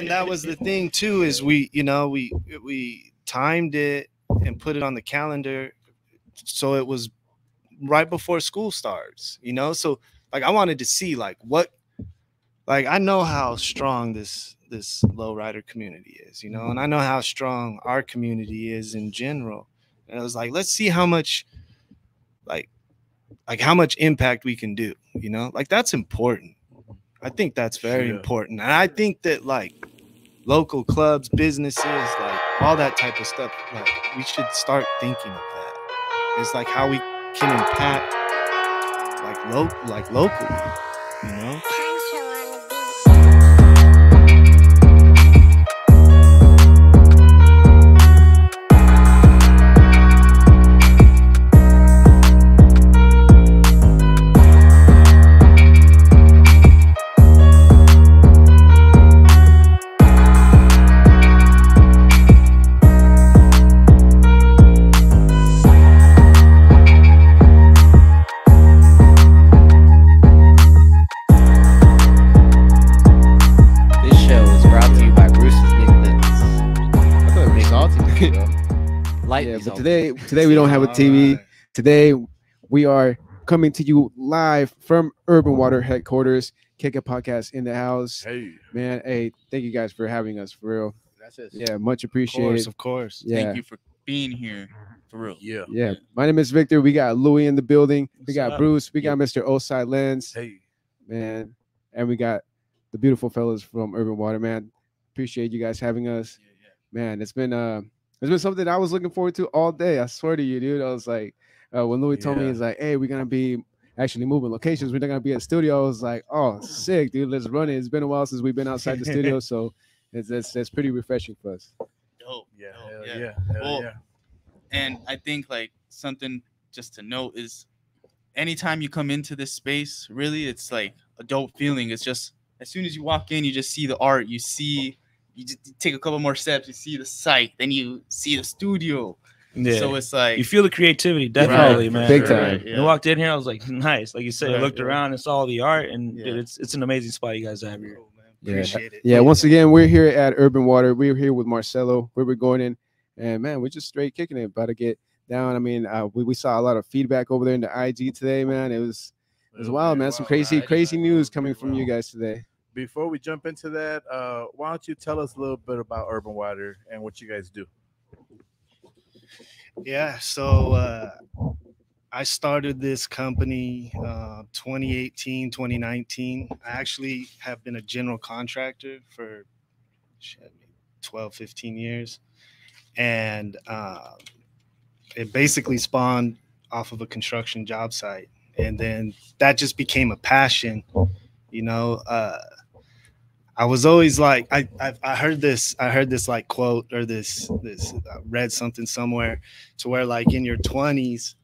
and that was the thing too, is we timed it and put it on the calendar, so it was right before school starts. So like I wanted to see like what, like I know how strong this lowrider community is, and I know how strong our community is in general. And I was like, let's see how much like how much impact we can do, like that's important. I think that's very important. And I think that like local clubs, businesses, like all that type of stuff, like we should start thinking of that. It's like how we can impact like locally. Yeah, but today we don't have a TV. Today we are coming to you live from Urban Water headquarters. Kick a podcast in the house. Hey man, hey, thank you guys for having us, for real. That's it. Yeah, much appreciated. Of course. Yeah. Thank you for being here, for real. Yeah. My name is Victor. We got Louis in the building. We got up? Bruce. We got Mr. Oside Lenz. Hey Man, and we got the beautiful fellas from Urban Water. Man, appreciate you guys having us. Man, it's been something I was looking forward to all day. I swear to you, dude. I was like, when Louis told me, he's like, hey, we're gonna be actually moving locations. We're not gonna be at the studio. I was like, oh, sick, dude. Let's run it. It's been a while since we've been outside the studio, so it's pretty refreshing for us. Dope. Yeah. And I think like something just to note is anytime you come into this space, really, it's like a dope feeling. It's just as soon as you walk in, you just see the art. You just take a couple more steps, you see the site, then you see the studio. Yeah. So it's like you feel the creativity, definitely, man. Big time. Right, I walked in here, I was like, nice. Like you said, I looked around and saw the art, and dude, it's an amazing spot you guys have here. Appreciate it. Yeah, once again, we're here at Urban Water. We're here with Marcelo, where we're going in, and man, we're just straight kicking it, about to get down. I mean, we saw a lot of feedback over there in the IG today, man. It was wild, man. Some crazy news coming from you guys today. Before we jump into that, why don't you tell us a little bit about Urban Water and what you guys do? Yeah, so I started this company 2018, 2019. I actually have been a general contractor for 12, 15 years. And it basically spawned off of a construction job site. And then that just became a passion, I was always like, I heard this like quote or this read something somewhere to where like in your 20s,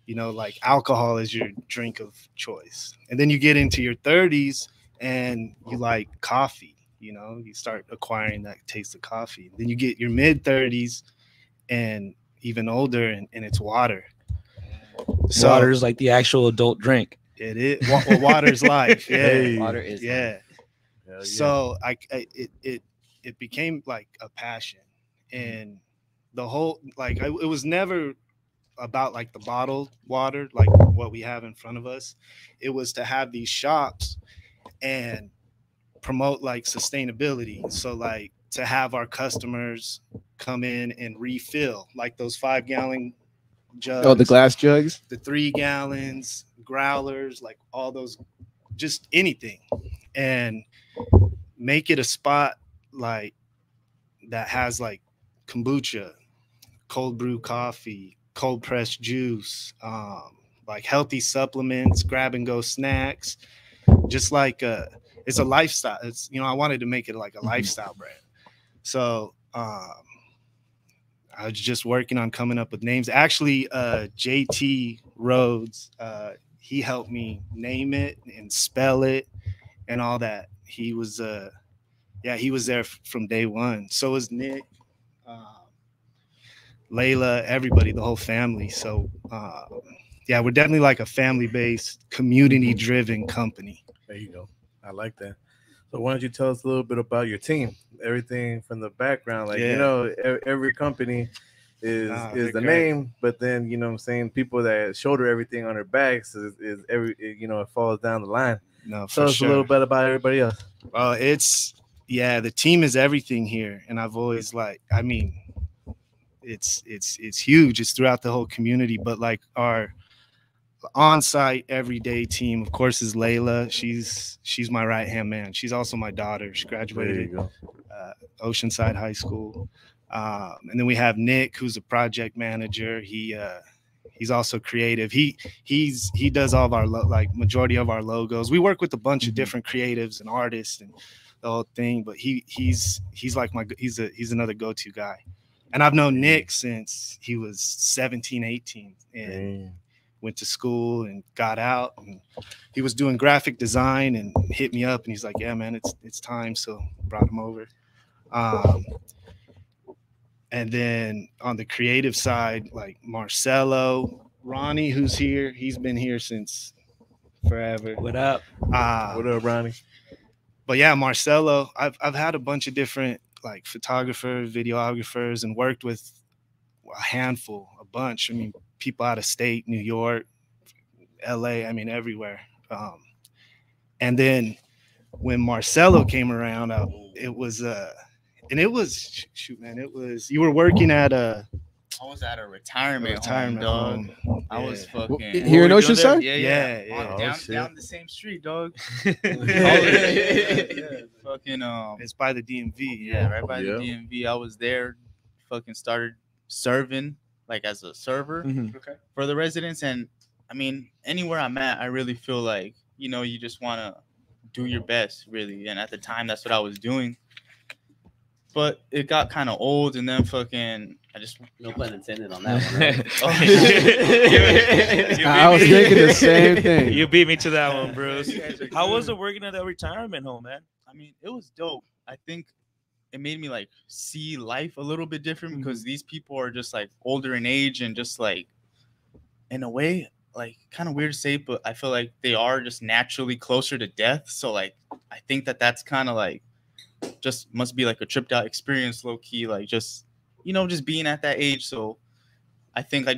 like alcohol is your drink of choice. And then you get into your 30s and you like coffee, you start acquiring that taste of coffee. Then you get your mid 30s and even older and it's water. So water is like the actual adult drink. It is. Water's life. Yeah. Hey. water is So it became like a passion, and the whole it was never about like the bottled water like what we have in front of us. It was to have these shops and promote like sustainability. So like to have our customers come in and refill like those 5-gallon jugs. Oh, the glass jugs, the 3 gallons, growlers, like all those, just anything, and make it a spot like that has like kombucha, cold brew coffee, cold pressed juice, like healthy supplements, grab and go snacks, just like it's a lifestyle. It's, I wanted to make it like a lifestyle brand. So I was just working on coming up with names. Actually, JT Rhodes, he helped me name it and spell it and all that. He was he was there from day one. So was Nick, Layla, everybody, the whole family. So we're definitely like a family-based, community-driven company. There you go. I like that. So why don't you tell us a little bit about your team? Everything from the background, like Yeah. you know, every company is they're the great. name, but then you know what I'm saying, people that shoulder everything on their backs is every you know, it falls down the line. No, Tell for us sure. a little bit about everybody else. Well, the team is everything here, and I've always I mean, it's huge. It's throughout the whole community, but like our on-site everyday team, of course, is Layla. She's my right-hand man. She's also my daughter. She There you graduated go. Oceanside High School, and then we have Nick, who's a project manager. He's also creative. He does all of our majority of our logos. We work with a bunch of different creatives and artists and the whole thing, but he's like he's another go-to guy. And I've known Nick since he was 17, 18, and went to school and got out, and he was doing graphic design and hit me up, and he's like, yeah, man, it's time. So brought him over. And then on the creative side, like Marcelo, Ronnie, who's here, he's been here since forever. What up? What up, Ronnie? But yeah, Marcelo, I've had a bunch of different like photographers, videographers, and worked with a bunch. I mean, people out of state, New York, LA, I mean, everywhere. And then when Marcelo came around, it was shoot, man, you were working at I was at a retirement home, dog. home. I was fucking Here in Oceanside? Yeah. Yeah. Down the same street, dog. Fucking It's by the DMV. yeah, right by the DMV. I was there, fucking started serving like as a server for the residents. And I mean, anywhere I'm at, I really feel like, you know, you just want to do your best, really. And at the time, that's what I was doing. But it got kind of old, and then fucking I just No pun intended on that one. Right? I was thinking the same thing. You beat me to that one, Bruce. How was it working at that retirement home, man? I mean, it was dope. I think it made me like see life a little bit different because these people are just like older in age and just like, in a way, like kind of weird to say, but I feel like they are just naturally closer to death. So like, I think that's kind of like, just must be like a tripped out experience, low key, like just, you know, just being at that age. So I think I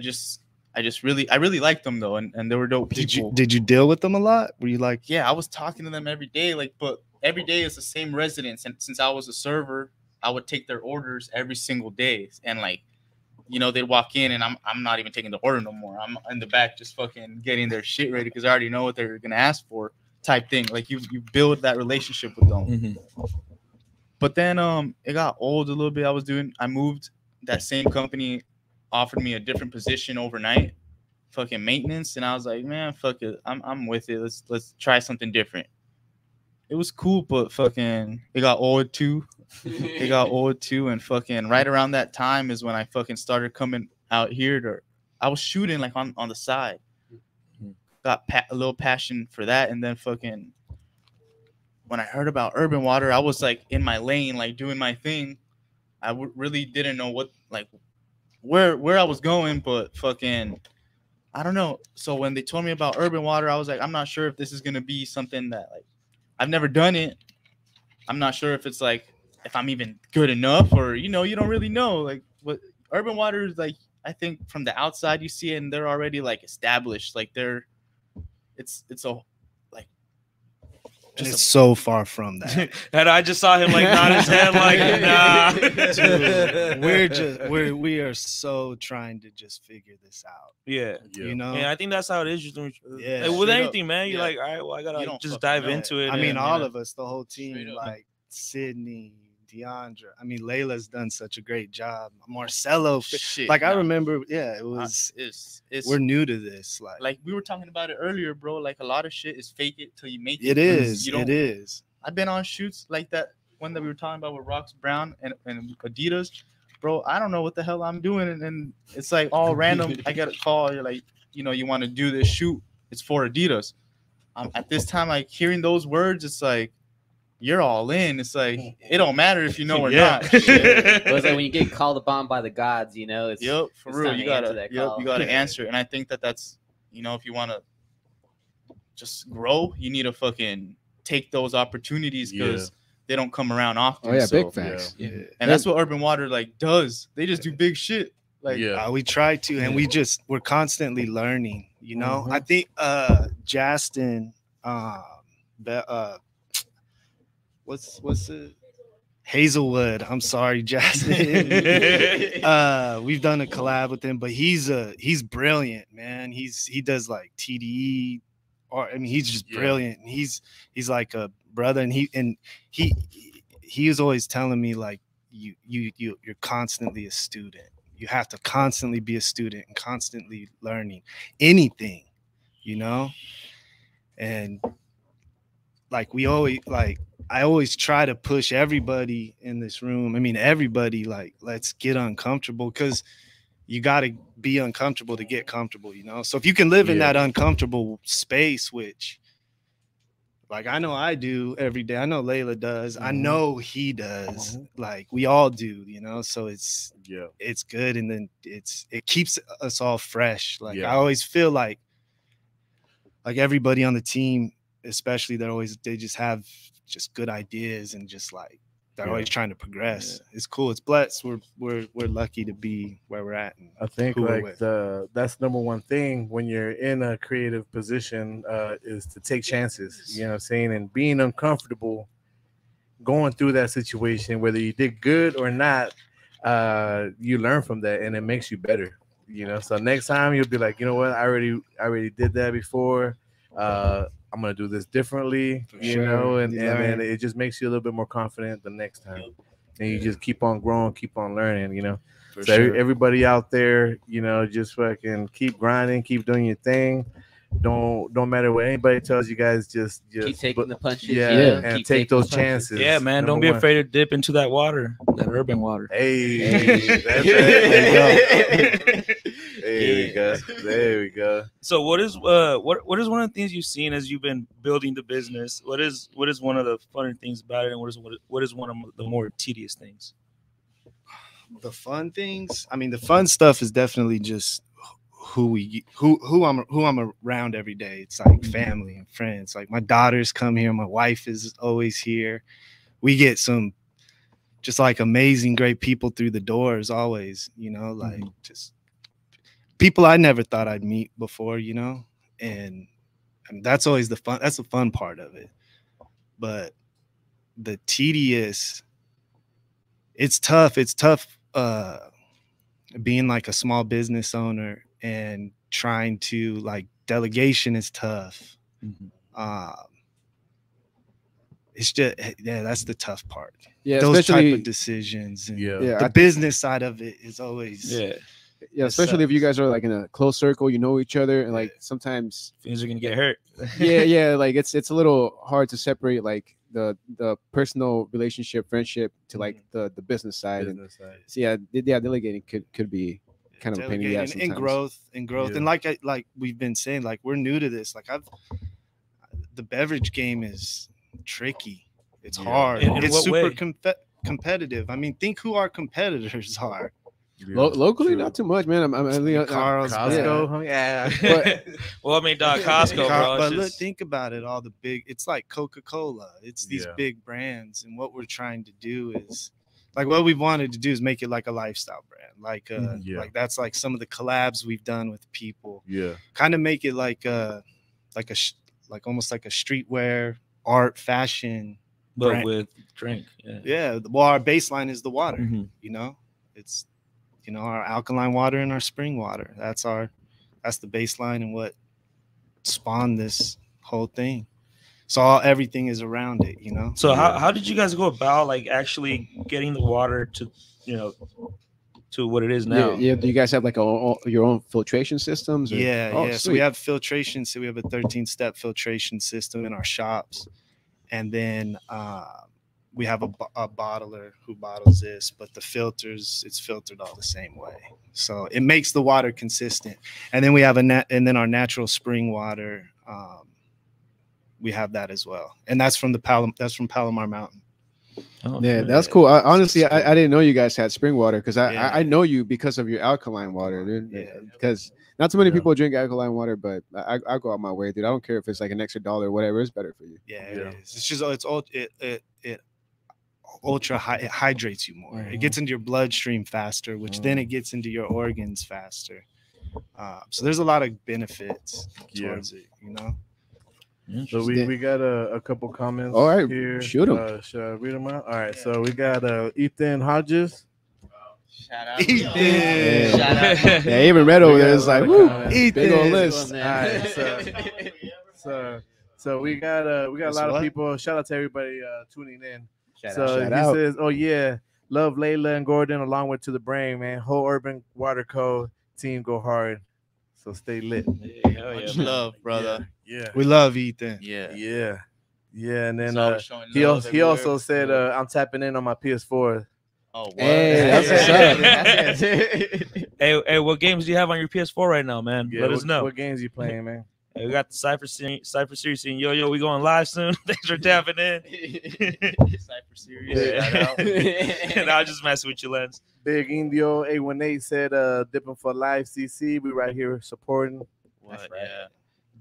really liked them though, and they were dope people. Did you deal with them a lot? Were you like, yeah, I was talking to them every day, like, but every day is the same residents, and since I was a server, I would take their orders every single day, and like, you know, they'd walk in, and I'm not even taking the order no more. I'm in the back just fucking getting their shit ready because I already know what they're gonna ask for, type thing. Like you build that relationship with them. But then it got old a little bit. I moved. That same company offered me a different position overnight, fucking maintenance, and I was like, man, fuck it, I'm with it. Let's try something different. It was cool, but fucking it got old too. And fucking right around that time is when I fucking started coming out here. I was shooting like on the side. Got a little passion for that, and then fucking. When I heard about Urban Water, I was like in my lane, like doing my thing. I really didn't know what, like, where I was going, but fucking, I don't know. So when they told me about Urban Water, I was like, I'm not sure if this is gonna be something that like I've never done it. I'm not sure if it's like if I'm even good enough, or you know, you don't really know like what Urban Water is like. I think from the outside you see it, and they're already like established, like it's a. It's so far from that. And I just saw him like nod his head like, nah. Dude, we are so trying to just figure this out. Yeah. You know? Yeah, I think that's how it is. Yeah. Like, with anything, man, you're like, all right, well, I gotta just dive into it. I mean, and, all you know. of us, the whole team, like Sydney, Deandra. I mean, Layla's done such a great job. Marcelo, like I remember, it was. We're new to this, like we were talking about it earlier, bro. Like a lot of shit is fake it till you make it. It is. It is. I've been on shoots like that one that we were talking about with Rox Brown and Adidas, bro. I don't know what the hell I'm doing, and it's like all random. I get a call. You're like, you know, you want to do this shoot? It's for Adidas. At this time, like hearing those words, it's like. You're all in. It's like it don't matter if you know or not. It was like when you get called upon by the gods, you know. It's for real. You gotta answer. And I think that's, you know, if you want to just grow, you need to fucking take those opportunities because they don't come around often. Oh yeah, so, big facts. Yeah. And that's what Urban Water like does. They just do big shit. Like we try to, and we're constantly learning. You know, I think Justin, what's it? Hazelwood. I'm sorry, Justin. We've done a collab with him, but he's brilliant, man. He does like TDE, or I mean, he's just brilliant. He's like a brother, and he was always telling me like you're constantly a student. You have to constantly be a student and constantly learning anything, you know. And like I always try to push everybody in this room. I mean, everybody, like, let's get uncomfortable, because you got to be uncomfortable to get comfortable, you know? So if you can live in that uncomfortable space, which, like, I know I do every day. I know Layla does. I know he does. Like, we all do, you know? So it's good. And then it keeps us all fresh. Like, I always feel like everybody on the team, especially, they just have just good ideas, and just like they're always trying to progress. It's cool. It's blessed. We're lucky to be where we're at. And I think like that's number one thing when you're in a creative position is to take chances. You know what I'm saying? And being uncomfortable going through that situation, whether you did good or not, you learn from that, and it makes you better. You know, so next time you'll be like, you know what, I already did that before. I'm gonna do this differently, you know, and then it just makes you a little bit more confident the next time. And you just keep on growing, keep on learning, you know. So everybody out there, you know, just fucking keep grinding, keep doing your thing. Don't matter what anybody tells you guys, just keep taking the punches, and keep take those chances. Yeah, man, don't be afraid to dip into that water, that urban water. Hey, there we go. So what is one of the things you've seen as you've been building the business? What is one of the funner things about it, and what is one of the more tedious things? The fun things, I mean, the fun stuff is definitely just who I'm around every day. It's like family and friends. Like, my daughters come here, my wife is always here. We get some just like amazing, great people through the doors always, you know, like just people I never thought I'd meet before, you know, and that's always the fun. That's the fun part of it. But the tedious, it's tough. It's tough being like a small business owner and trying to, like, delegation is tough. It's just, that's the tough part. Yeah, those type of decisions. And the business side of it is always especially if you guys are like in a close circle, you know each other, and like sometimes things are gonna get hurt. Like it's a little hard to separate like the personal relationship, friendship to like the business side. So delegating could be kind of a pain in the ass sometimes. and growth. And like we've been saying, like, we're new to this. Like, the beverage game is tricky. It's hard. It's super competitive. I mean, think who our competitors are. Locally, not too much, man. Carl's, Costco, well, I mean, Costco, bro. But look, think about it. All the big, it's like Coca-Cola. It's these big brands, and what we're trying to do is, like, what we've wanted to do is make it like a lifestyle brand. Like, like that's like some of the collabs we've done with people. Kind of make it like almost like a streetwear, art, fashion, but brand. With drink. Well, our baseline is the water. You know, it's, you know, our alkaline water and our spring water. That's the baseline, and what spawned this whole thing. So everything is around it, you know. So how did you guys go about like actually getting the water to, you know, to what it is now? Do you guys have like your own filtration systems? Or? So we have filtration. So we have a 13-step filtration system in our shops, and then we have a bottler who bottles this, but the filters, it's filtered all the same way. So it makes the water consistent. And then we have and then our natural spring water, we have that as well. And that's from Palomar Mountain. Oh, Yeah, shit. that's cool. Honestly, I didn't know you guys had spring water because Yeah. I know you because of your alkaline water, dude. Yeah. Because not too many Yeah. people drink alkaline water, but I go out my way, dude. I don't care if it's like an extra $1 or whatever. It's better for you. Yeah, Yeah. it is. It's just it ultra it hydrates you more. It gets into your bloodstream faster, which then it gets into your organs faster. So there's a lot of benefits towards it, you know. So we got a couple comments. All right, here. shoot 'em. Should I read them out? All right. So we got Ethan Hodges. Shout out. Ethan. Yeah. Shout out. Yeah, even Red over We there got is a lot like, of woo, comments. big old Ethan. list. All right. So we got a lot of people. Shout out to everybody tuning in. So Shout he out. says, "Oh yeah, love Layla and Gordon along with To the Brain, man. Whole Urban Water Co. team go hard. So stay lit." Much love, brother. Yeah. We love Ethan. Yeah. Yeah. Yeah. And then He's always showing he love also everywhere. said, "I'm tapping in on my PS4." Oh, what? Hey, that's what's up. Hey, what games do you have on your PS4 right now, man? Yeah, Let us know. what games you playing, man. Hey, we got the Cypher Series saying, yo, we going live soon. Thanks for tapping in. Cypher Series. Yeah. Shout out. And I'll just mess with you, Lenz. Big Indio 818 said, "Dipping for life, CC. We right here supporting." What? Yeah.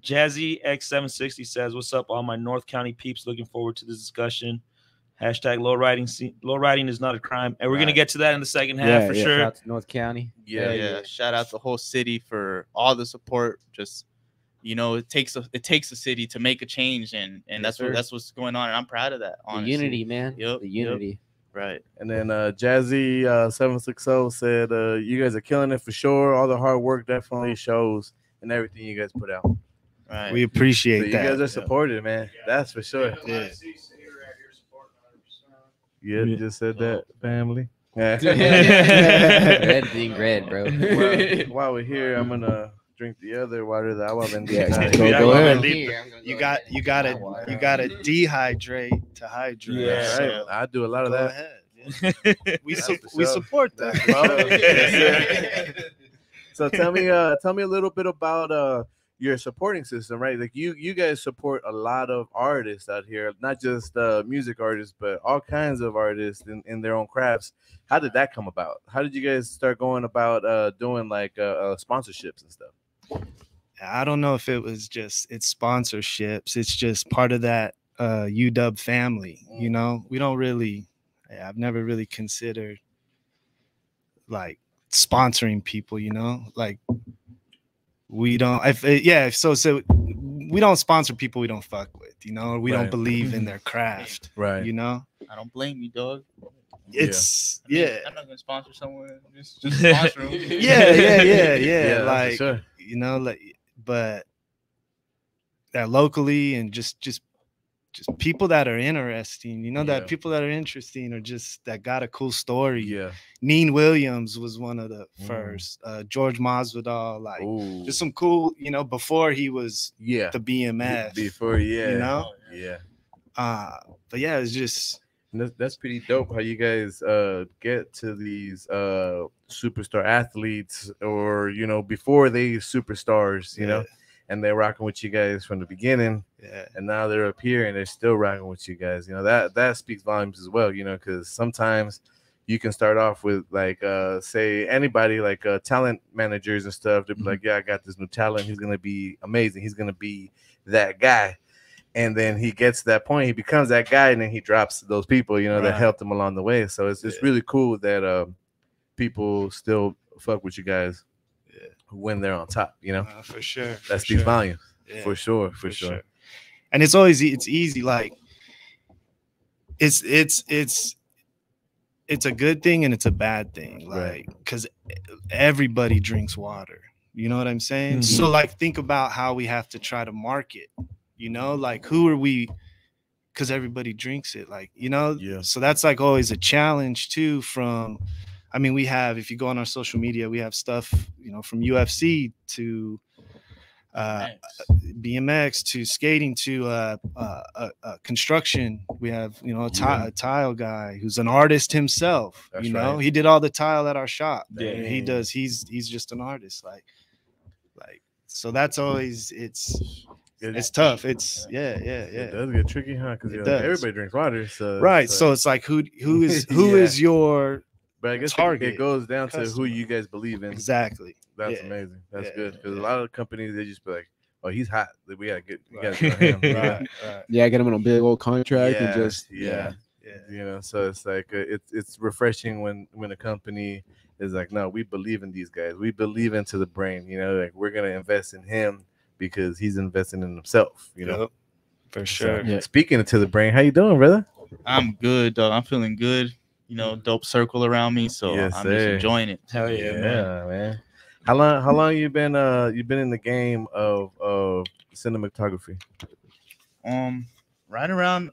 Jazzy X760 says, "What's up, all my North County peeps? Looking forward to this discussion. Hashtag low riding is not a crime." And we're gonna get to that in the second half for sure. Shout out to North County. Yeah. Shout out the whole city for all the support. Just it takes a city to make a change, and that's what's going on, and I'm proud of that. The Honestly. unity, man. Yep, The unity. Right. And then Jazzy 760 said, "You guys are killing it for sure. All the hard work definitely shows in everything you guys put out. Right. We So appreciate you that. guys are supported, man. That's for sure." Yeah. Yeah, just said that, family. Red being red, bro. While we're here, I'm gonna drink the other water that I wasn't. Yeah, Yeah, go ahead. You gotta dehydrate to hydrate. Yeah. So Right. I do a lot of go that. ahead. Yeah. We That's for we sure. support that. That's for sure. Yes, sir. So tell me a little bit about your supporting system, right? Like you guys support a lot of artists out here, not just music artists, but all kinds of artists in their own crafts. How did that come about? How did you guys start going about doing like sponsorships and stuff? I don't know if it's sponsorships. It's just part of that UW family. You know, we don't really. I've never really considered like sponsoring people. You know, like we don't. So we don't sponsor people we don't fuck with. You know, or we don't Right. believe in their craft. Right. You know, I don't blame you, dog. it's I mean, yeah. I'm not gonna sponsor someone. Just sponsor them. Yeah. for Like sure. you know, like but that locally and just people that are interesting, you know, Yeah. that people that are interesting or just that got a cool story. Yeah. Neen Williams was one of the Mm. first. George Masvidal, like Ooh. just some cool, you know, before he was Yeah. the BMF. Before, yeah. You know? Yeah. But yeah, it's just And that's pretty dope how you guys get to these superstar athletes or before they superstars, you know, and they're rocking with you guys from the beginning, and now they're up here and they're still rocking with you guys. You know, that speaks volumes as well, you know, because sometimes you can start off with like say anybody like talent managers and stuff. They'll be like, yeah, I got this new talent, he's gonna be amazing, he's gonna be that guy. And then he gets to that point, he becomes that guy, and then he drops those people, you know, that helped him along the way. So it's really cool that people still fuck with you guys when they're on top, you know. for sure. That speaks volumes. Yeah, For sure. And it's always it's easy, like it's a good thing and it's a bad thing, like because everybody drinks water. You know what I'm saying? Mm-hmm. So like think about how we have to try to market. You know, like who are we? Because everybody drinks it, like, you know. Yeah. So that's like always a challenge too. I mean, we have, if you go on our social media, we have stuff, you know, from UFC to BMX to skating to construction. We have, you know, a tile guy who's an artist himself. That's you know, right. he did all the tile at our shop. Yeah. And he's just an artist. Like so that's always It's tough. It's It does get tricky, huh? Because It does. everybody drinks water, so right. So it's like who is Yeah. your But I guess target it goes down to who customer. you guys believe in. exactly? That's Yeah. amazing. That's Yeah, good because yeah. a lot of companies they just be like, "Oh, he's hot. We gotta Right. get him." Right. Right. Yeah, get him on a big old contract and Yeah, just yeah. Yeah. You know, so it's like it's refreshing when a company is like, no, we believe in these guys. We believe into the brain. You know, like we're gonna invest in him because he's investing in himself. You know, Yep. For So, sure. Yeah. Speaking into the brain, how you doing, brother? I'm good, dog. I'm feeling good. You know, dope circle around me, so Yes, I'm sir. just enjoying it. Hell yeah, man. man. How long you been in the game of cinematography? Right around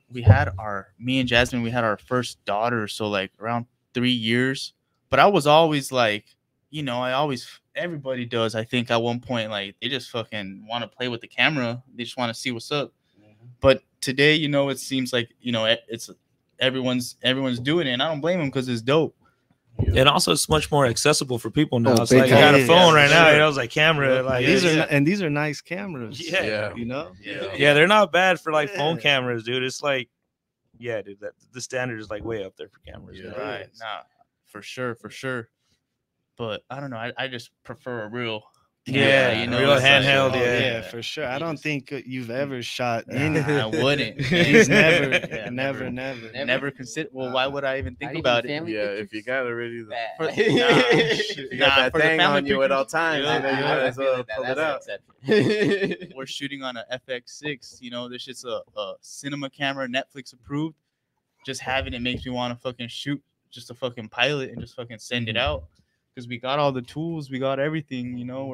me and Jasmine, we had our first daughter, so like around 3 years. But I was always like, you know, everybody does. I think at one point, like they just fucking want to play with the camera. They just want to see what's up. But today, you know, it seems like, you know, it's everyone's doing it, and I don't blame them because it's dope. And also, it's much more accessible for people now. Oh, It's big like you got a time. phone Yeah, right now. sure. You know, it's like camera. Like These are nice cameras. Yeah. You know. yeah, they're not bad for like phone Yeah. cameras, dude. It's like, yeah, dude, that the standard is like way up there for cameras. Yeah. man. Right. Nah, for sure. But I don't know. I just prefer a real Yeah, camera, you know, real it's like, handheld, Oh, yeah. for sure. I don't think you've ever shot in. I wouldn't. He's never, Yeah, never. never consider. Well, why would I even think Not even about it? family Yeah, pictures? if you got already the, Bad. For- you got that for the thing family on you at all pictures, times, yeah, you know, you yeah. might I as feel well like that. pull it That's out. an exception. We're shooting on a FX6. You know, this shit's a cinema camera, Netflix approved. Just having it makes me want to fucking shoot just a fucking pilot and just fucking send it out. Because we got all the tools, we got everything, you know,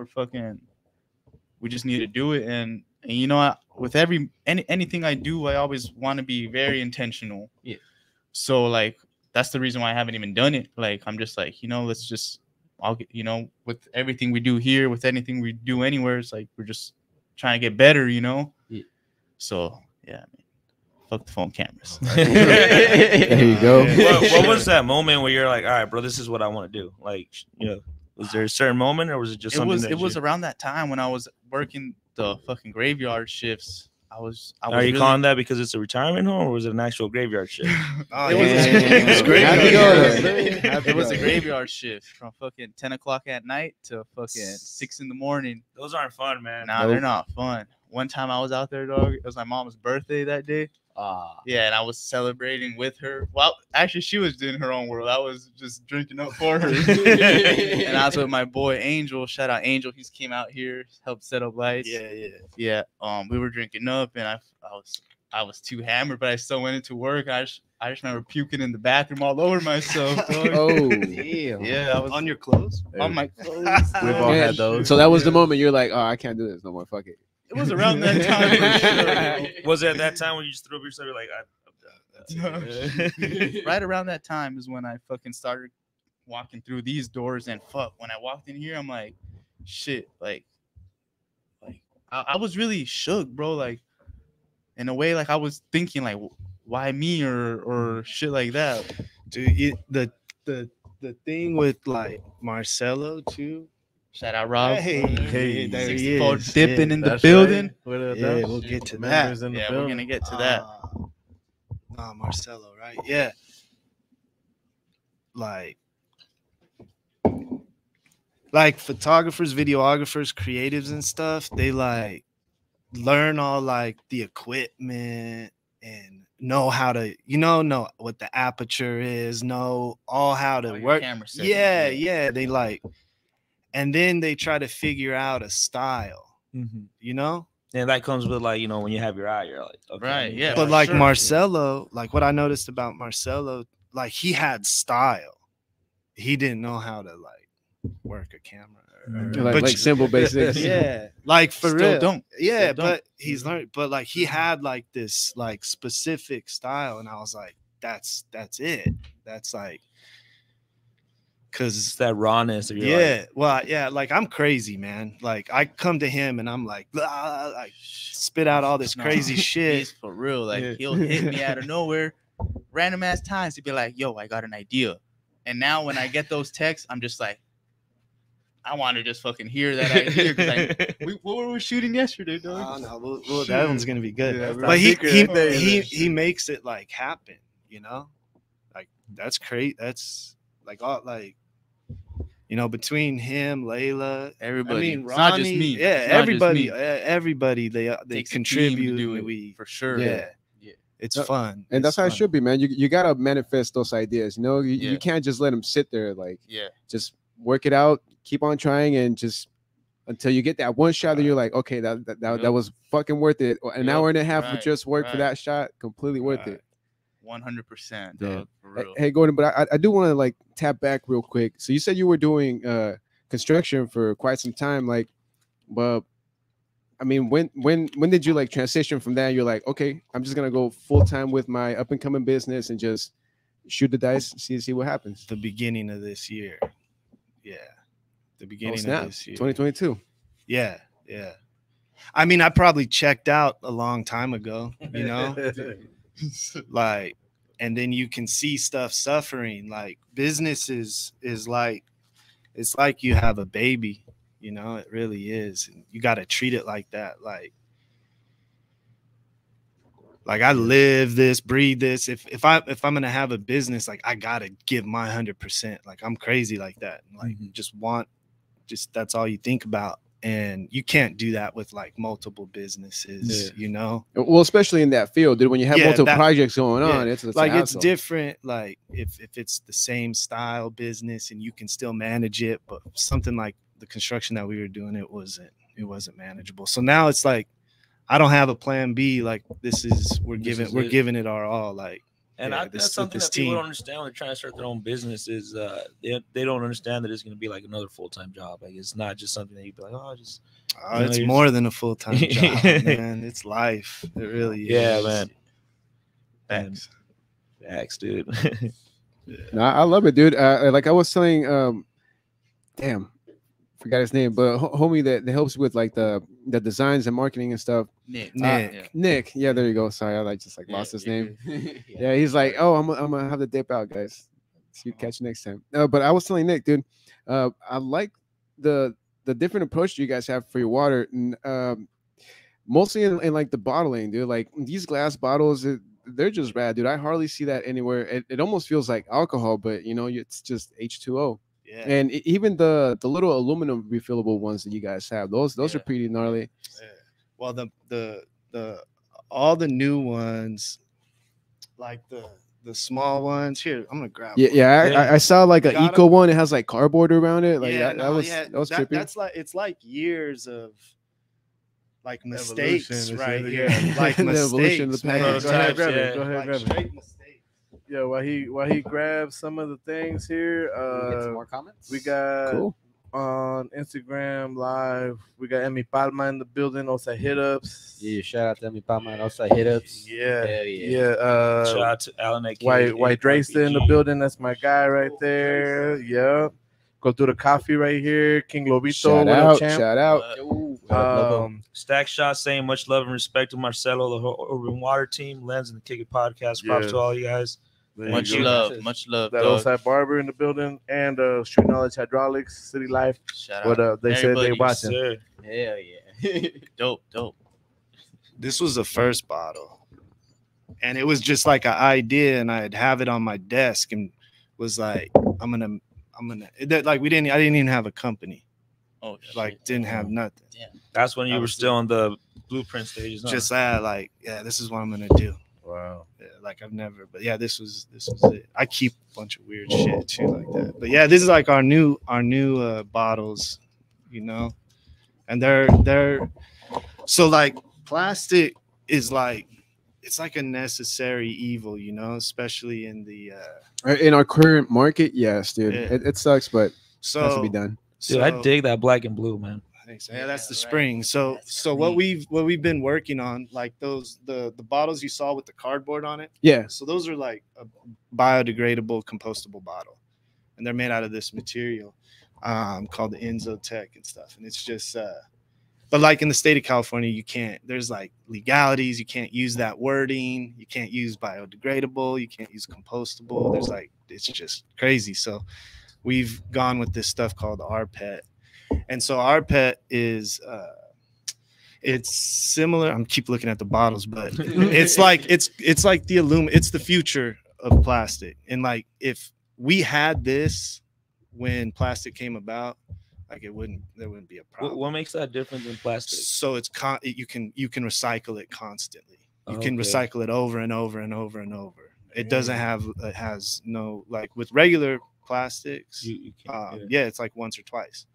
we just need to do it. And you know, with anything I do, I always want to be very intentional. Yeah. So like, that's the reason why I haven't even done it. Like, I'm just like, you know, I'll get, you know, with everything we do here, with anything we do anywhere, it's like, we're just trying to get better, you know? Yeah. So yeah, I mean, fuck the phone cameras. there you go. What was that moment where you're like, all right, bro, this is what I want to do? Like, you know, was there a certain moment, or was it just something? It was around that time when I was working the fucking graveyard shifts. I was Are you really, calling that because it's a retirement home, or was it an actual graveyard shift? Oh, It was- it was great. Happy Yeah. It was a graveyard shift from fucking 10 o'clock at night to fucking 6 in the morning. Those aren't fun, man. Nah, they're not fun. One time I was out there, dog. It was my mom's birthday that day. Yeah, and I was celebrating with her. Well, actually, she was doing her own world. I was just drinking up for her. And I was with my boy Angel. Shout out Angel. He's came out here, helped set up lights. Yeah. We were drinking up, and I was too hammered, but I still went into work. I just remember puking in the bathroom all over myself. Dog. Oh, Damn. Yeah, I was On your clothes. on my clothes. We've all Yeah. had those. so that was the moment you're like, oh, I can't do this no more. Fuck it. It was around that time for sure. Was it at that time when you just threw up yourself? You're like, Right around that time is when I fucking started walking through these doors, and fuck, when I walked in here, I'm like, shit, like I was really shook, bro. Like, in a way, like I was thinking, like, why me or shit like that. Dude, the thing with like Marcelo too. Shout out Rob. Hey, there he 64 is. dipping in the That's building. Right. With, Yeah, those we'll get to members that. in the Yeah, we're building. gonna get to that. Marcelo, right? Yeah. Like photographers, videographers, creatives and stuff, they like learn all like the equipment and know how to, know what the aperture is, know all how to All your work. camera settings, Yeah. They like, and then they try to figure out a style, you know? and that comes with like, you know, when you have your eye, you're like, okay, Right, yeah. But for like sure. Marcelo, like what I noticed about Marcelo, like he had style. He didn't know how to like work a camera. Like simple basics. Yeah, like for Still real. don't. Yeah, Still don't. but he's learned. But like he had like this like specific style, and I was like, that's it. That's like, it's cause that rawness. Or like I'm crazy, man. Like I come to him and I'm like, like spit out all this No, crazy He's shit. for real. Like Yeah. he'll hit me out of nowhere, random ass times. He'd be like, "Yo, I got an idea." And now when I get those texts, I'm just like, I want to just fucking hear that idea. 'Cause what were we shooting yesterday, dog? Oh no, that one's gonna be good. Yeah, But he he makes it like happen, you know, like that's great. That's like all like, you know, between him, Layla, Everybody. I mean, It's not just Ronnie, me. yeah, It's not just everybody, me. everybody, they Takes a team to contribute. do And it, we for sure. yeah, Yeah. it's fun, And that's It's how it fun. should be, man. You gotta manifest those ideas. You know, Yeah. you can't just let them sit there. Like, Yeah. just work it out, keep on trying, and just until you get that one shot that you're like, okay, that was fucking worth it. An hour and a half of just work for that shot, completely worth it. 100%, Yeah. dog. For real. Hey, Gordon, but I do want to like tap back real quick. So you said you were doing construction for quite some time, like, but I mean, when did you like transition from that? You're like, okay, I'm just gonna go full time with my up and coming business and just shoot the dice, see what happens. The beginning of this year, yeah, the beginning Snap. of this year, 2022. Yeah. I mean, I probably checked out a long time ago, you know, like, and then you can see stuff suffering. Like business is like, it's like you have a baby, you know, it really is. And you got to treat it like that. Like I live this, breathe this. If I'm gonna have a business, like I gotta give my 100%. Like I'm crazy like that. Like just that's all you think about. And you can't do that with like multiple businesses, you know. Well, especially in that field, dude. When you have multiple projects going on, it's like it's different. Like if it's the same style business and you can still manage it, but something like the construction that we were doing, it wasn't manageable. So now it's like I don't have a plan B. Like we're giving it our all. Like, and that's something that people don't understand when they're trying to start their own business is they don't understand that it's going to be like another full-time job. Like it's not just something that you'd be like, oh, just. It's more than a full-time job, man. It's life. It really is. Yeah, man. Thanks, dude. No, I love it, dude. Like I was telling, damn, forgot his name, but homie that helps with like the designs and marketing and stuff. Nick. Yeah, there you go. Sorry, I just lost his name. Yeah, he's like, oh, I'm gonna have to dip out, guys. See you catch you next time. But I was telling Nick, dude, I like the different approach you guys have for your water, and mostly in like the bottling, dude. Like these glass bottles, they're just rad, dude. I hardly see that anywhere. It almost feels like alcohol, but you know, it's just H2O. Yeah. And even the little aluminum refillable ones that you guys have, those are pretty gnarly. Yeah. Well, the all the new ones, like the small ones. Here, I'm gonna grab. Yeah, I saw like an eco one. It has like cardboard around it. Like that was trippy. That's like it's like years of like mistakes right here. Yeah. Like mistakes. Evolution of the package. Go ahead, grab it. Go ahead, Like grab it. straight mistakes. Yeah, while he grabs some of the things here, Get some more comments. we got Cool. on Instagram Live. We got Emmy Palma in the building. Oside hit ups. Yeah, shout out to Emmy Palma and Oside hit ups. Yeah, Hell Shout out to Alan AK. White Drayster in the building. That's my guy right there. Yeah. Go through the coffee right here. King Lobito. Shout out. Stack Shot saying much love and respect to Marcelo, the whole Urban Water team, Lenz, and the Kick It Podcast. Props to all you guys. Much love. That Oside Barber in the building and Street Knowledge Hydraulics, City Life. Shout What out. they said they Everybody, watching. Sir. Hell yeah. Dope. This was the first bottle, and it was just like an idea, and I'd have it on my desk, and was like, I'm gonna. Like I didn't even have a company. Oh, like didn't have nothing. Damn. That's when you were still in the blueprint stages. Huh? Just like, yeah, this is what I'm gonna do. Wow. Yeah, like I've never, but yeah, this was it. I keep a bunch of weird shit too, like that. But yeah, this is like our new bottles, you know, and they're so like plastic is like it's like a necessary evil, you know, especially in the in our current market. Yes, dude, Yeah. It sucks, but so it has to be done. Dude, I dig that black and blue, man. So. Yeah, that's the right. spring. So what we've been working on, like those the bottles you saw with the cardboard on it. Yeah. So those are like a biodegradable, compostable bottle, and they're made out of this material called the Enzotech and stuff. And it's just, but like in the state of California, you can't. There's like legalities. You can't use that wording. You can't use biodegradable. You can't use compostable. There's like it's just crazy. So we've gone with this stuff called RPET. And so our PET is it's similar. I'm keep looking at the bottles, but it's like the it's the future of plastic. And like if we had this when plastic came about, like there wouldn't be a problem. What makes that different than plastic? So it's you can recycle it constantly. You can Okay. recycle it over and over and over and over. It doesn't have, it has no, like with regular plastics, You can't, yeah, it's like once or twice.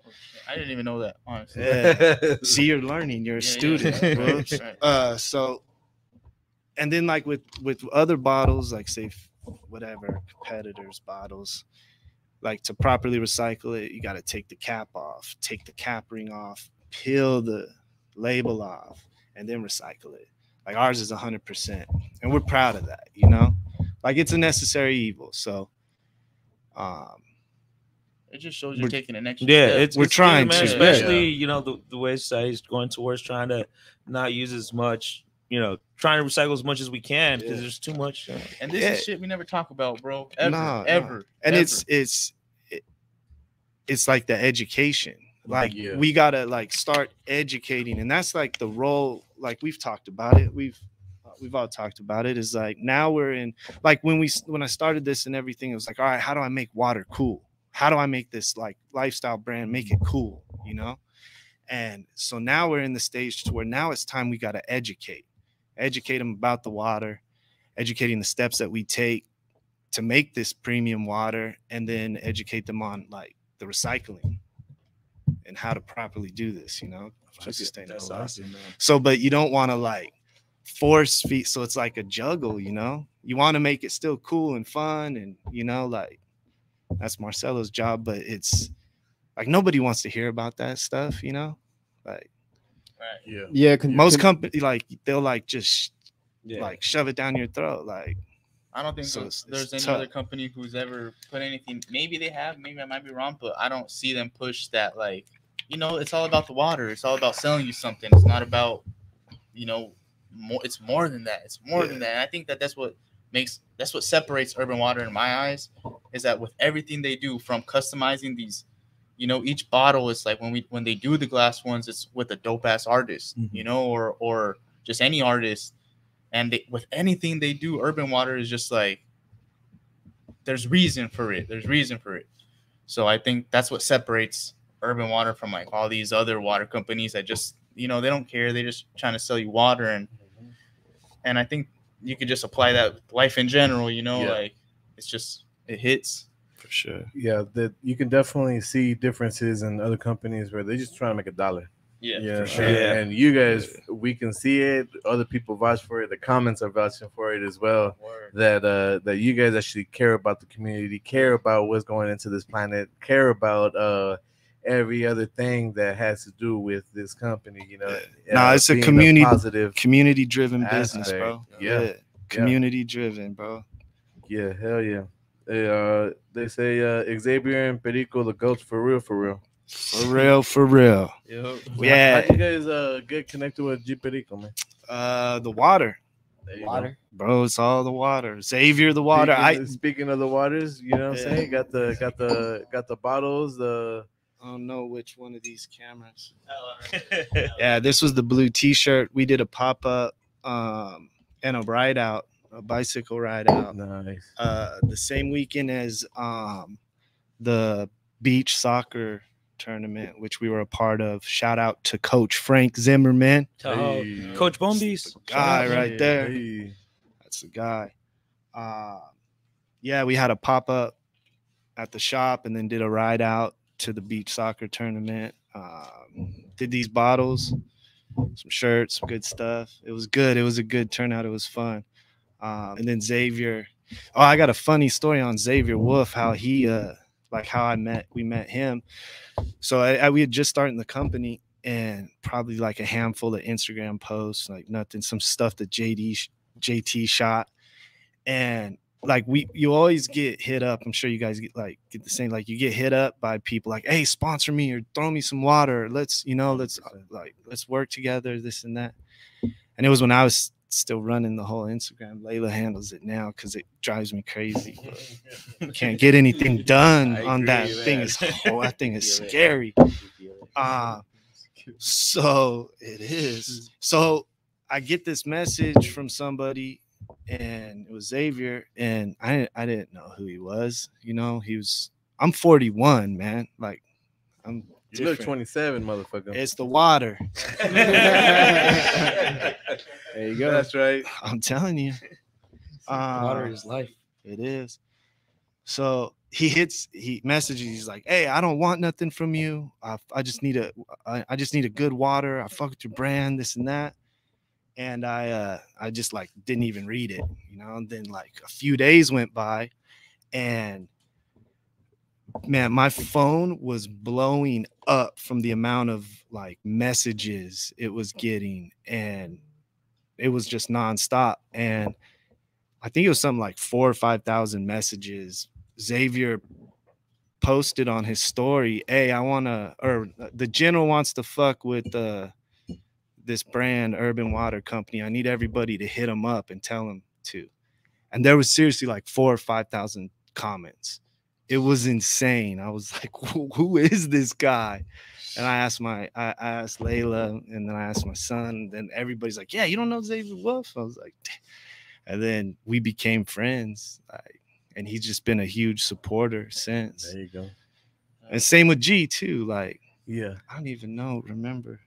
I didn't even know that, honestly. Yeah. See, you're learning, you're a Yeah, student, yeah. bro. Right. So, and then like with other bottles, like say whatever competitors bottles, like to properly recycle it, you got to take the cap off, take the cap ring off, peel the label off, and then recycle it. Like ours is 100%, and we're proud of that, you know. Like it's a necessary evil. So, It just shows you're taking an extra Yeah, step. We're it's trying good, man, to, especially you know the way society is going towards trying to not use as much, you know, trying to recycle as much as we can because there's too much. And this is shit we never talk about, bro. Ever, No. ever. And ever. it's like the education. Like we gotta like start educating, and that's like the role. Like we've talked about it. We've all talked about it. Is like now we're in like when I started this and everything, it was like, all right, how do I make water cool? How do I make this like lifestyle brand, make it cool, you know? And so now we're in the stage to where now it's time we got to educate them about the water, educating the steps that we take to make this premium water, and then educate them on like the recycling and how to properly do this, you know, for sustainable. That's awesome, man. So, but you don't want to like force feed. So it's like a juggle, you know, you want to make it still cool and fun. And, you know, like that's Marcelo's job, but it's like, nobody wants to hear about that stuff, you know, like, right. Yeah. Most companies, like they'll like just Yeah. like shove it down your throat. Like, I don't think So there's it's any other tough. company who's ever put anything. Maybe they have. Maybe I might be wrong, but I don't see them push that. Like, you know, it's all about the water. It's all about selling you something. It's not about, you know, more. It's more than that. It's more than that. And I think that's what separates Urban Water in my eyes, is that with everything they do, from customizing these, you know, each bottle is like when they do the glass ones, it's with a dope ass artist, you know, or just any artist. And with anything they do, Urban Water is just like, there's reason for it. There's reason for it. So I think that's what separates Urban Water from like all these other water companies that just, you know, they don't care. They're just trying to sell you water. And I think you could just apply that with life in general, you know, like it's just, it hits. for sure. Yeah, that you can definitely see differences in other companies where they're just trying to make $1. Yeah, For sure. And you guys, we can see it. Other people vouch for it. The comments are vouching for it as well. That you guys actually care about the community, care about what's going into this planet, care about every other thing that has to do with this company. You know, No, it's a being community positive. community-driven aspect. business, bro. Yeah. Community-driven, bro. Yeah, hell yeah. They say Xavier and Perico the goats for real, for real. For real, for real. Yeah. How you guys get connected with G Perico, man? The water, There you Water. bro. It's all the water. Xavier, the water. Speaking of the waters, you know what I'm Yeah. saying? Got the bottles, the I don't know which one of these cameras. Yeah, this was the blue T-shirt. We did a pop-up and a ride out, a bicycle ride out. nice. The same weekend as the beach soccer tournament, which we were a part of. Shout out to Coach Frank Zimmerman. Hey. Coach Bombies. Guy right there. Hey. That's the guy. Yeah, we had a pop-up at the shop and then did a ride out to the beach soccer tournament. Did these bottles, some shirts, some good stuff. It was good. It was a good turnout. It was fun. And then Xavier. Oh, I got a funny story on Xavier Wolf, how he like how we met him. So we had just started the company, and probably like a handful of Instagram posts, like nothing, some stuff that JT shot. And like you always get hit up. I'm sure you guys get the same, like you get hit up by people like, hey, sponsor me or throw me some water. Let's work together, this and that. And it was when I was still running the whole Instagram. Layla handles it now because it drives me crazy. Can't get anything done on that thing. That thing is scary. So it is. So I get this message from somebody, and it was Xavier, and I didn't know who he was. You know, I'm 41, man. Like, I'm You look different. 27, motherfucker. It's the water. There you go. That's right. I'm telling you. Water is life. It is. So he messages, he's like, hey, I don't want nothing from you. I just need a good water. I fuck with your brand, this and that. And I just like didn't even read it, you know. And then like a few days went by, and man, my phone was blowing up from the amount of like messages it was getting, and it was just nonstop. And I think it was something like 4,000 or 5,000 messages. Xavier posted on his story, hey, the general wants to fuck with this brand, Urban Water Company. I need everybody to hit him up and tell him to. And there was seriously like 4,000 or 5,000 comments. It was insane. I was like, who is this guy? And I asked Layla, and then I asked my son, and then everybody's like, yeah, you don't know Xavier Wolf? I was like, damn. And then we became friends. And he's just been a huge supporter since. There you go. And same with G too. Like, yeah, I don't even remember.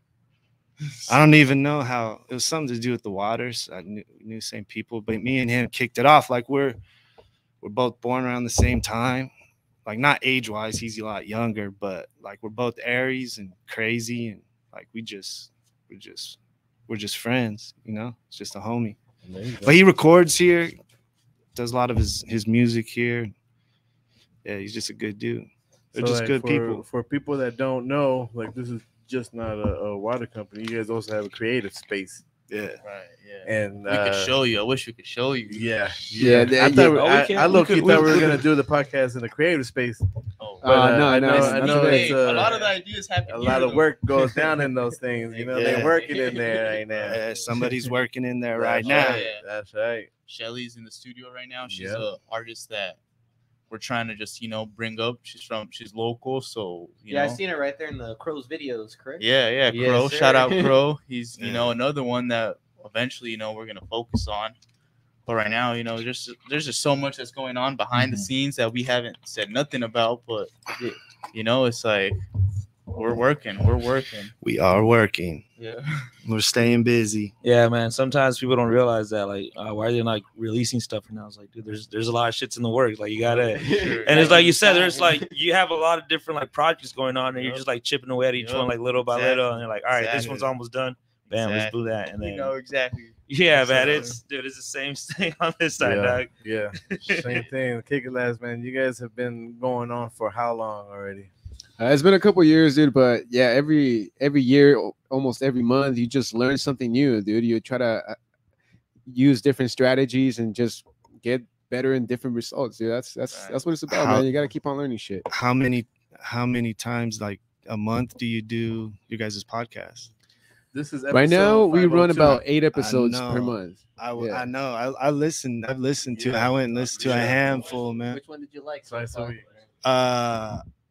I don't even know how it was something to do with the waters. I knew same people, but me and him kicked it off. Like we're both born around the same time. Like not age wise, he's a lot younger, but like we're both Aries and crazy, and like we're just friends, you know. It's just a homie. But he records here, does a lot of his music here. Yeah, he's just a good dude. They're just good people. For people that don't know, like this is just not a water company. You guys also have a creative space. Yeah. Right. Yeah. And we could show you. I wish we could show you. Yeah. I thought we were gonna do the podcast in the creative space. Oh, but, no. I know hey, it's a lot of the ideas happen. a lot of work goes down in those things. You know, Yeah. they're working in there right now. Yeah, somebody's working in there right That's now. right. That's right. Shelly's in the studio right now. She's Yeah. an artist that we're trying to just, bring up. She's local, so you know. I seen it right there in the Crow's videos, correct? Yeah, Yes, Crow. sir. Shout out Crow. He's Yeah. another one that eventually we're gonna focus on. But right now, there's just so much that's going on behind the scenes that we haven't said nothing about. But it's like we're working. We are working. Yeah. We're staying busy. Yeah, man. Sometimes people don't realize that. Like, why are they not releasing stuff right now? It's like, dude, there's a lot of shits in the works. Like, you gotta. And it's like you said, there's like you have a lot of different like projects going on, and you're just like chipping away at each one like little by little, and you're like, all right, this one's almost done. Bam, let's do that, and then exactly. yeah, man. It's the same thing on this side, dog. Yeah. Same thing. Kick it last, man. You guys have been going on for how long already? It's been a couple years, dude. But yeah, every year, almost every month, you just learn something new, dude. You try to use different strategies and just get better and different results, dude. That's what it's about, man. You got to keep on learning shit. How many times like a month do you do your guys' podcast? This is Right now we run 502. about 8 episodes know. per month. I know. I've listened to it. I went and listened to a handful, man. Which one did you like? Twice a week.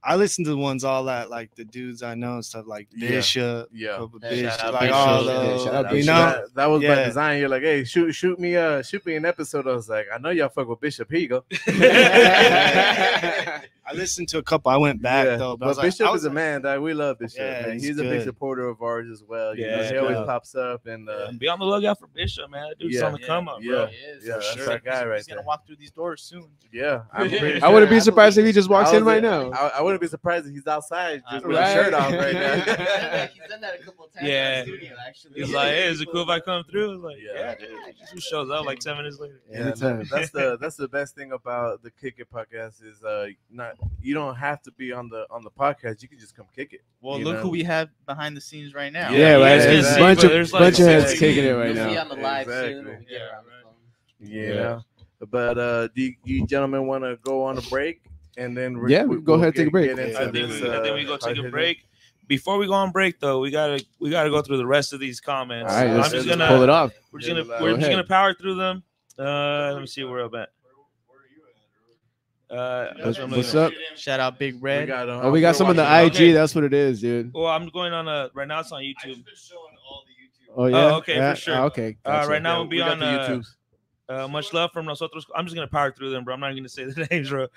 I listen to the ones all that like the dudes I know and stuff like Bishop, Yeah. Couple Yeah, Bishop, shout out like Bishop. all Yeah, those. shout out You Bishop. know, That was by Yeah. design. You're like, hey, shoot me an episode. I was like, I know y'all fuck with Bishop. Here you go. I listened to a couple. I went back though, but I was like, Bishop I was is a man that we love. Bishop, Yeah, man. he's He's a big good. supporter of ours as well. You Yeah, know, he he's always good. pops up and And be on the lookout for Bishop, man. That dude's Yeah. on the come up, Yeah. bro. yeah, that's sure. our guy right He's gonna there. walk through these doors soon. Yeah, I'm pretty I wouldn't be sure. surprised if he just walks I in was- right now. I wouldn't be surprised if he's outside just with Right. his shirt off right now. He's done that a couple of times Yeah. in the studio, actually. He's like, hey, is it cool if I come through? I was like, Yeah. yeah, dude. He just shows up like 10 minutes later. Yeah, Anytime. that's the best thing about the Kick It podcast is you don't have to be on the podcast. You can just come kick it. Well, You look know? who we have behind the scenes right now. Yeah, Yeah, right. yeah, There's exactly. a bunch But of there's, like, bunch of heads six- kicking it right You'll see now. on the live soon Exactly. when we get around the phone. Yeah. But do you gentlemen want to go on a break and then Yeah, we go ahead and take a break. I think we go take a break. Before we go on break, though, we gotta go through the rest of these comments. All right, I'm let's just pull gonna it off. we're just gonna Go we're just ahead. gonna power through them. Let me see where we're up at. That's what I'm What's looking up? Shout out Big Red. Oh, we got some on the IG. Okay. That's what it is, dude. Well, I'm going on right now. It's on YouTube. Oh yeah. okay, yeah? for sure. Okay. Gotcha. Right now we'll be on YouTubes. Much love from Nosotros. I'm just gonna power through them, bro. I'm not gonna say the names, bro.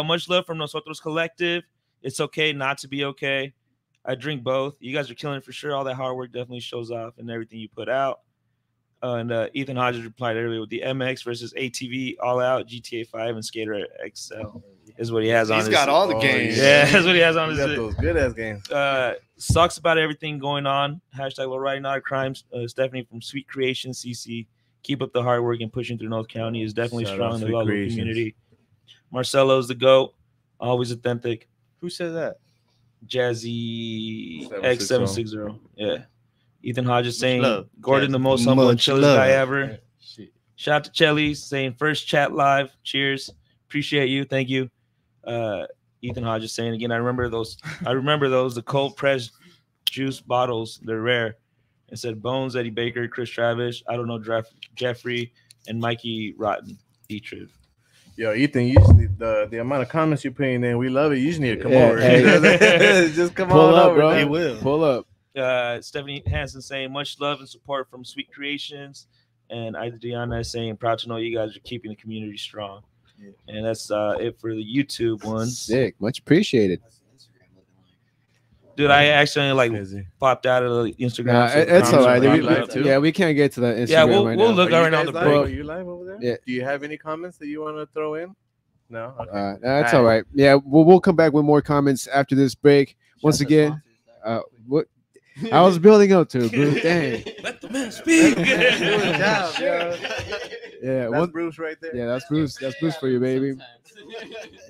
Much love from Nosotros Collective. It's okay not to be okay. I drink both. You guys are killing it for sure. All that hard work definitely shows off in everything you put out. And Ethan Hodges replied earlier with the MX versus ATV All Out GTA 5 and Skater XL is what he has on. He's got all the games. Yeah, that's what he has on He his. got those good ass games. Sucks about everything going on. Hashtag low riding, not a crime. Stephanie from Sweet Creation CC. Keep up the hard work and pushing through North County is definitely Shout strong out in the Sweet local Creations. community. Marcelo's the GOAT. Always authentic. Who said that? Jazzy 760. X760. Yeah. Ethan Hodges saying love, Gordon, Jazzy. the most humble and Much chillest love. guy ever. Shout out to Chelly saying first chat live. Cheers. Appreciate you. Thank you. Ethan Hodges saying again, I remember those, the cold pressed juice bottles. They're rare. It said Bones, Eddie Baker, Chris Travis, I don't know, Jeffrey, and Mikey Rotten. E-Trib. Yo, Ethan, you just need the amount of comments you're putting in. We love it. You just need to come Yeah, over. hey. Just come Pull on up, over, bro. man. He will. Pull up. Stephanie Hansen saying much love and support from Sweet Creations. And Adriana saying proud to know you guys are keeping the community strong. And that's it for the YouTube ones. Sick. Much appreciated. Dude, I accidentally Crazy. popped out of the Instagram. Nah, so the it's all right. comments We are live popped too? up. Yeah, we can't get to that Instagram Yeah, we'll right look now. Are right you now guys the live? break. Are you live over there? Yeah. Do you have any comments that you want to throw in? No. Okay. That's all right. Yeah, we'll come back with more comments after this break. Once again, what I was building up to, bro. Dang. Let the man speak. Good job, yo. Yeah, That's Bruce right there. yeah, that's Bruce. That's Bruce for you, baby.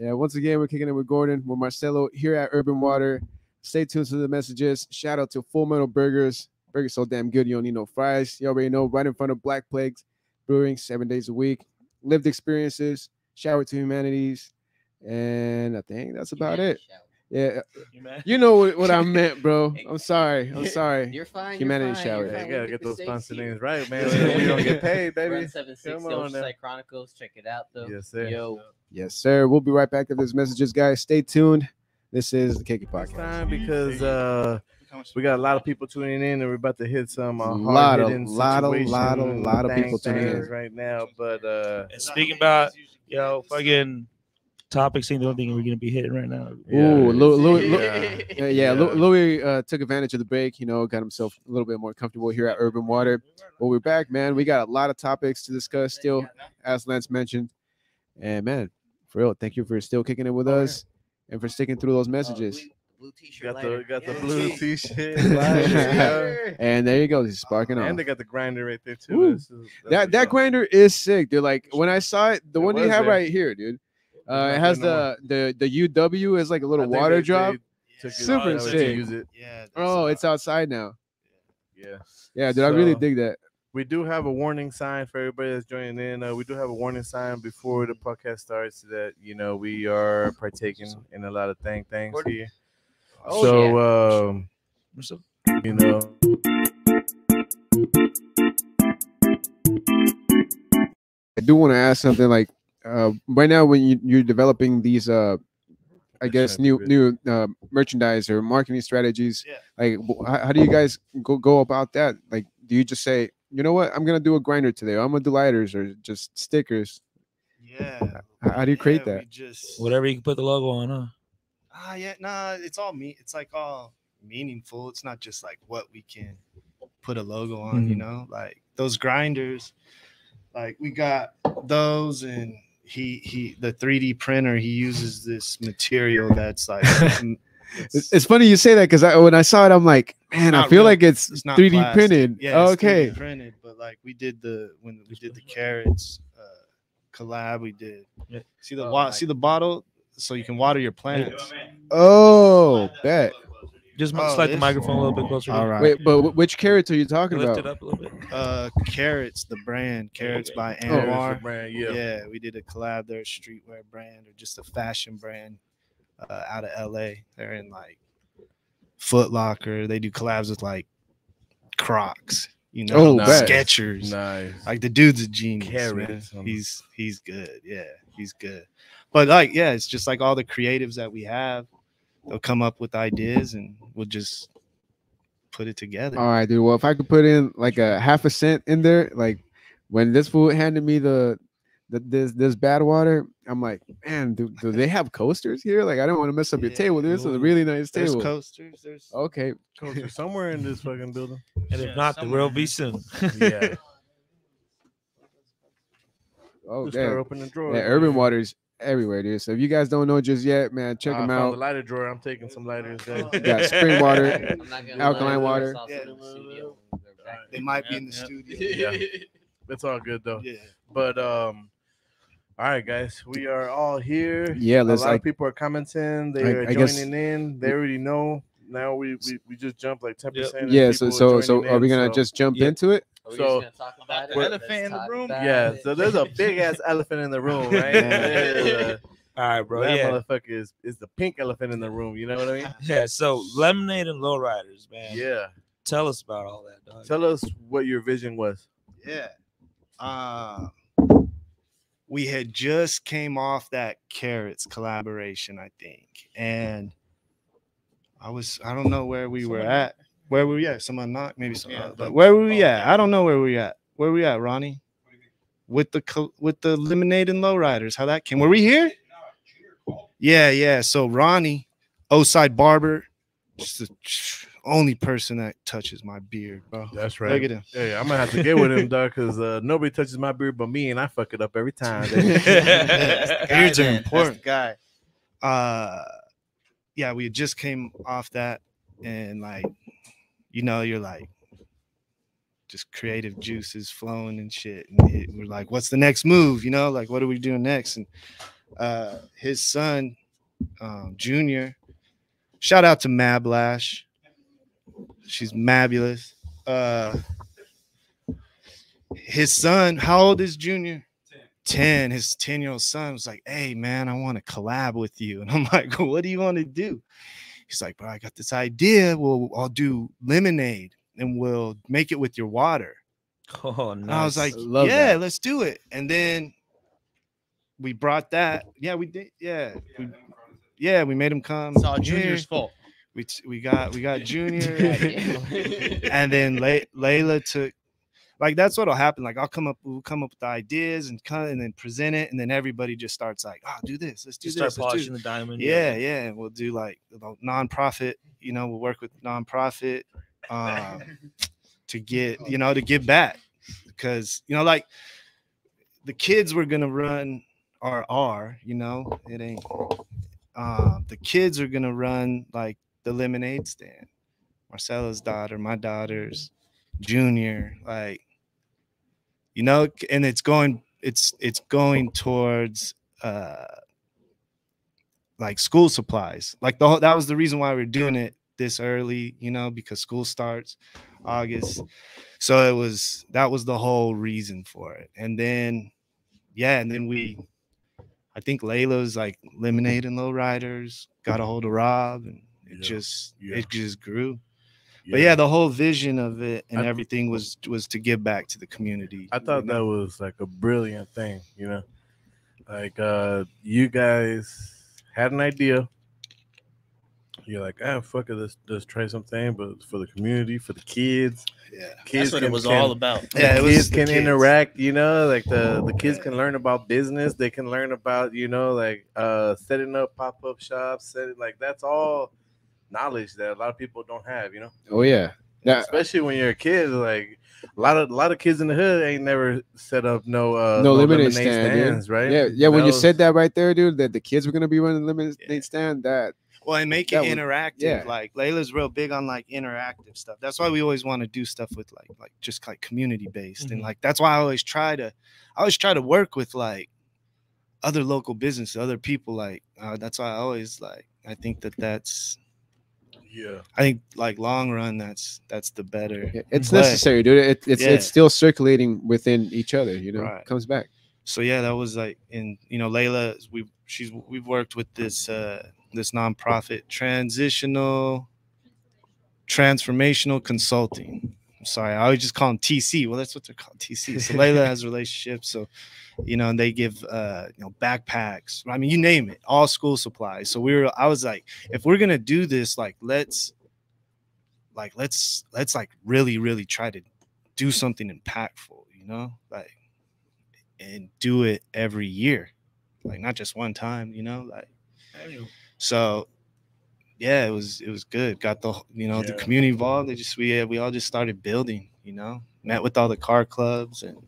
Yeah, once again, we're kicking it with Gordon, with Marcelo here at Urban Water. Stay tuned to the messages. Shout out to Full Metal Burgers. Burgers so damn good, you don't need no fries. You already know, right in front of Black Plagues Brewing, 7 days a week. Lived experiences, shower to humanities, and I think that's about it. Yeah, you know what I meant, bro. I'm sorry. You're fine. Humanity you're fine, shower. You're Yeah, fine. you gotta We get the those stakes sponsor here. names right, man. We don't get paid, baby. Run 760 Come on now. Oceanside Chronicles. Check it out, though. Yes, sir. Yo. Yes, sir. We'll be right back to those messages, guys. Stay tuned. This is the Kiki It's Podcast. time because we got a lot of people tuning in, and we're about to hit some Lot of hard-hitting lot of people tuning in. right now. But And speaking about, fucking topics ain't the only thing we're gonna be hitting right now. Ooh, Louis Yeah. Louis took advantage of the break, got himself a little bit more comfortable here at Urban Water. But we're back, man. We got a lot of topics to discuss still, as Lance mentioned. And man, for real, thank you for still kicking it with us and for sticking through those messages. Blue t-shirt got the lighter. blue t-shirt. lighter, And there you go, he's sparking yeah. on. And they got the grinder right there too. Ooh. That grinder is sick, dude. Like when I saw it, the It one you was have there. right here, dude. There's It has nothing the UW as like a little water drop. Super sick. Use it. Yeah. Oh, it's outside now. Yeah. Yeah, dude, I really So- dig that. We do have a warning sign for everybody that's joining in. We do have a warning sign before the podcast starts that we are partaking in a lot of things here. Oh, So What's up? I do want to ask something like right now when you're developing these I guess new merchandise or marketing strategies, Yeah. like how do you guys go about that? Like do you just say, you know what, I'm gonna do a grinder today, or I'm gonna do lighters or just stickers? Yeah. How do you create We that? just Whatever you can put the logo on, huh? yeah, nah, it's all it's like all meaningful. It's not just like what we can put a logo on, like those grinders, like we got those, and he the 3D printer, he uses this material that's like It's funny you say that because when I saw it, I'm like, man, I not feel real. like it's not 3D plastic. printed. Yeah, it's Okay. 3D printed, but like when we did the carrots collab, we did see the bottle so you can water your plants. Oh, bet. Just Oh, slide the this- microphone a little bit closer. All right. Wait, but which carrots are you talking Lift it about? up a little bit. Carrots, the brand, Carrots by Oh, Anwar. brand, Yeah, we did a collab. They're a streetwear brand or just a fashion brand out of LA. They're in like Foot Locker. They do collabs with like Crocs, Oh, bet. Skechers. Nice. Like the dude's a genius. Carrots. Man. He's good. Yeah. He's good. But like, yeah, it's just like all the creatives that we have, they'll come up with ideas and we'll just put it together. All right, dude. Well, if I could put in like a half a cent in there, like when this fool handed me this bad water, I'm like, man, do they have coasters here? Like, I don't want to mess up your table. This is a really nice There's table. coasters. There's Okay. Coaster somewhere in this fucking building. And if not, there will be soon. Yeah. Oh, Just start damn. opening drawers. Yeah, Urban Water's everywhere, dude. So if you guys don't know just yet, man, check them I found out. the lighter drawer. I'm taking some lighters, guys. You got spring water. I'm not gonna Alkaline lie, water. it's also Yeah. in the studio. They might be in the Yeah. studio. Yeah. It's all good though. Yeah. But all right, guys, we are all here. Yeah, A let's lot like of people are commenting. They I are guess- joining in. They already know. Now we just jumped like 10%. yeah. So are we gonna just jump into it? Are we So, just gonna talk about the it? elephant Let's in the talk room? about Yeah, it. so there's a big ass elephant in the room, right? There's All right, bro. that Yeah. motherfucker is the pink elephant in the room. You know what I mean? Yeah. So lemonade and lowriders, man. Yeah. Tell us about all that, dog. Tell us what your vision was. Yeah. We had just came off that Carrots collaboration, I think. And I don't know where we were at. Where were we at? Someone knocked, maybe someone. Yeah, But where were we at? I don't know where we at. Where we at, Ronnie? With the lemonade and lowriders, how that came. Were we here? Yeah. So Ronnie, Oside barber, just the only person that touches my beard, bro. That's Look at him. Hey, I'm gonna have to get with him, dog, because nobody touches my beard but me, and I fuck it up every time. Beards are important. Guy. Yeah, we just came off that, and like, you're like, just creative juices flowing and shit. And we're like, what's the next move? Like, what are we doing next? And his son, Junior, shout out to Mablash. She's mabulous. His son, how old is Junior? 10. His 10-year-old son was like, hey, man, I want to collab with you. And I'm like, what do you want to do? He's like, bro, I got this idea. I'll do lemonade and we'll make it with your water. Oh, nice. And I was like, Love yeah, that. let's do it. And then we brought that. Yeah, we did. Yeah. We made him come. It's all here. Junior's fault. We got Junior. And then Layla took, like, that's what'll happen. Like, we'll come up with the ideas and then present it, and then everybody just starts like, oh, do this, let's do Just this, start polishing the diamond. yeah. And we'll do like nonprofit, we'll work with nonprofit to give back, because like the kids were gonna run it ain't the kids are gonna run like the lemonade stand. Marcella's daughter, my daughters, Junior, like, and it's going towards like school supplies. Like that was the reason why we're doing it this early, because school starts August. So that was the whole reason for it. And then I think Layla's like lemonade and lowriders got a hold of Rob, and it just grew. But yeah, the whole vision of it and everything was to give back to the community. I thought that was like a brilliant thing, like you guys had an idea. You're like, fuck it, let's try something, but for the community, for the kids. Yeah, Kids That's what it was all about. Yeah, it was kids the can kids. interact, like the kids can learn about business. They can learn about, like setting up pop-up shops, like that's all knowledge that a lot of people don't have, Oh yeah. especially when you're a kid. Like a lot of kids in the hood ain't never set up no lemonade stand, stands, dude. right? Yeah. When you That said that right there, dude, that the kids were gonna be running lemonade stand, that Well, and make it That was- interactive. yeah. Like Layla's real big on like interactive stuff. That's why we always want to do stuff with like just like community based. And like that's why I always try to work with like other local businesses, other people. Like that's why I think that's yeah. I think like long run that's the better. it's play. necessary, dude. It's Yeah. it's still circulating within each other, Right. It comes back. So yeah, that was like, and Layla, we've worked with this this nonprofit, transformational consulting. sorry, I always just call them TC. Well, that's what they're called, TC. So Layla has relationships. So, you know, and they give backpacks. I mean, you name it, all school supplies. So I was like, if we're gonna do this, like let's really, really try to do something impactful, you know, like, and do it every year, like not just one time, you know, like. So yeah, it was good. Got the the community involved. We all just started building, you know, met with all the car clubs, and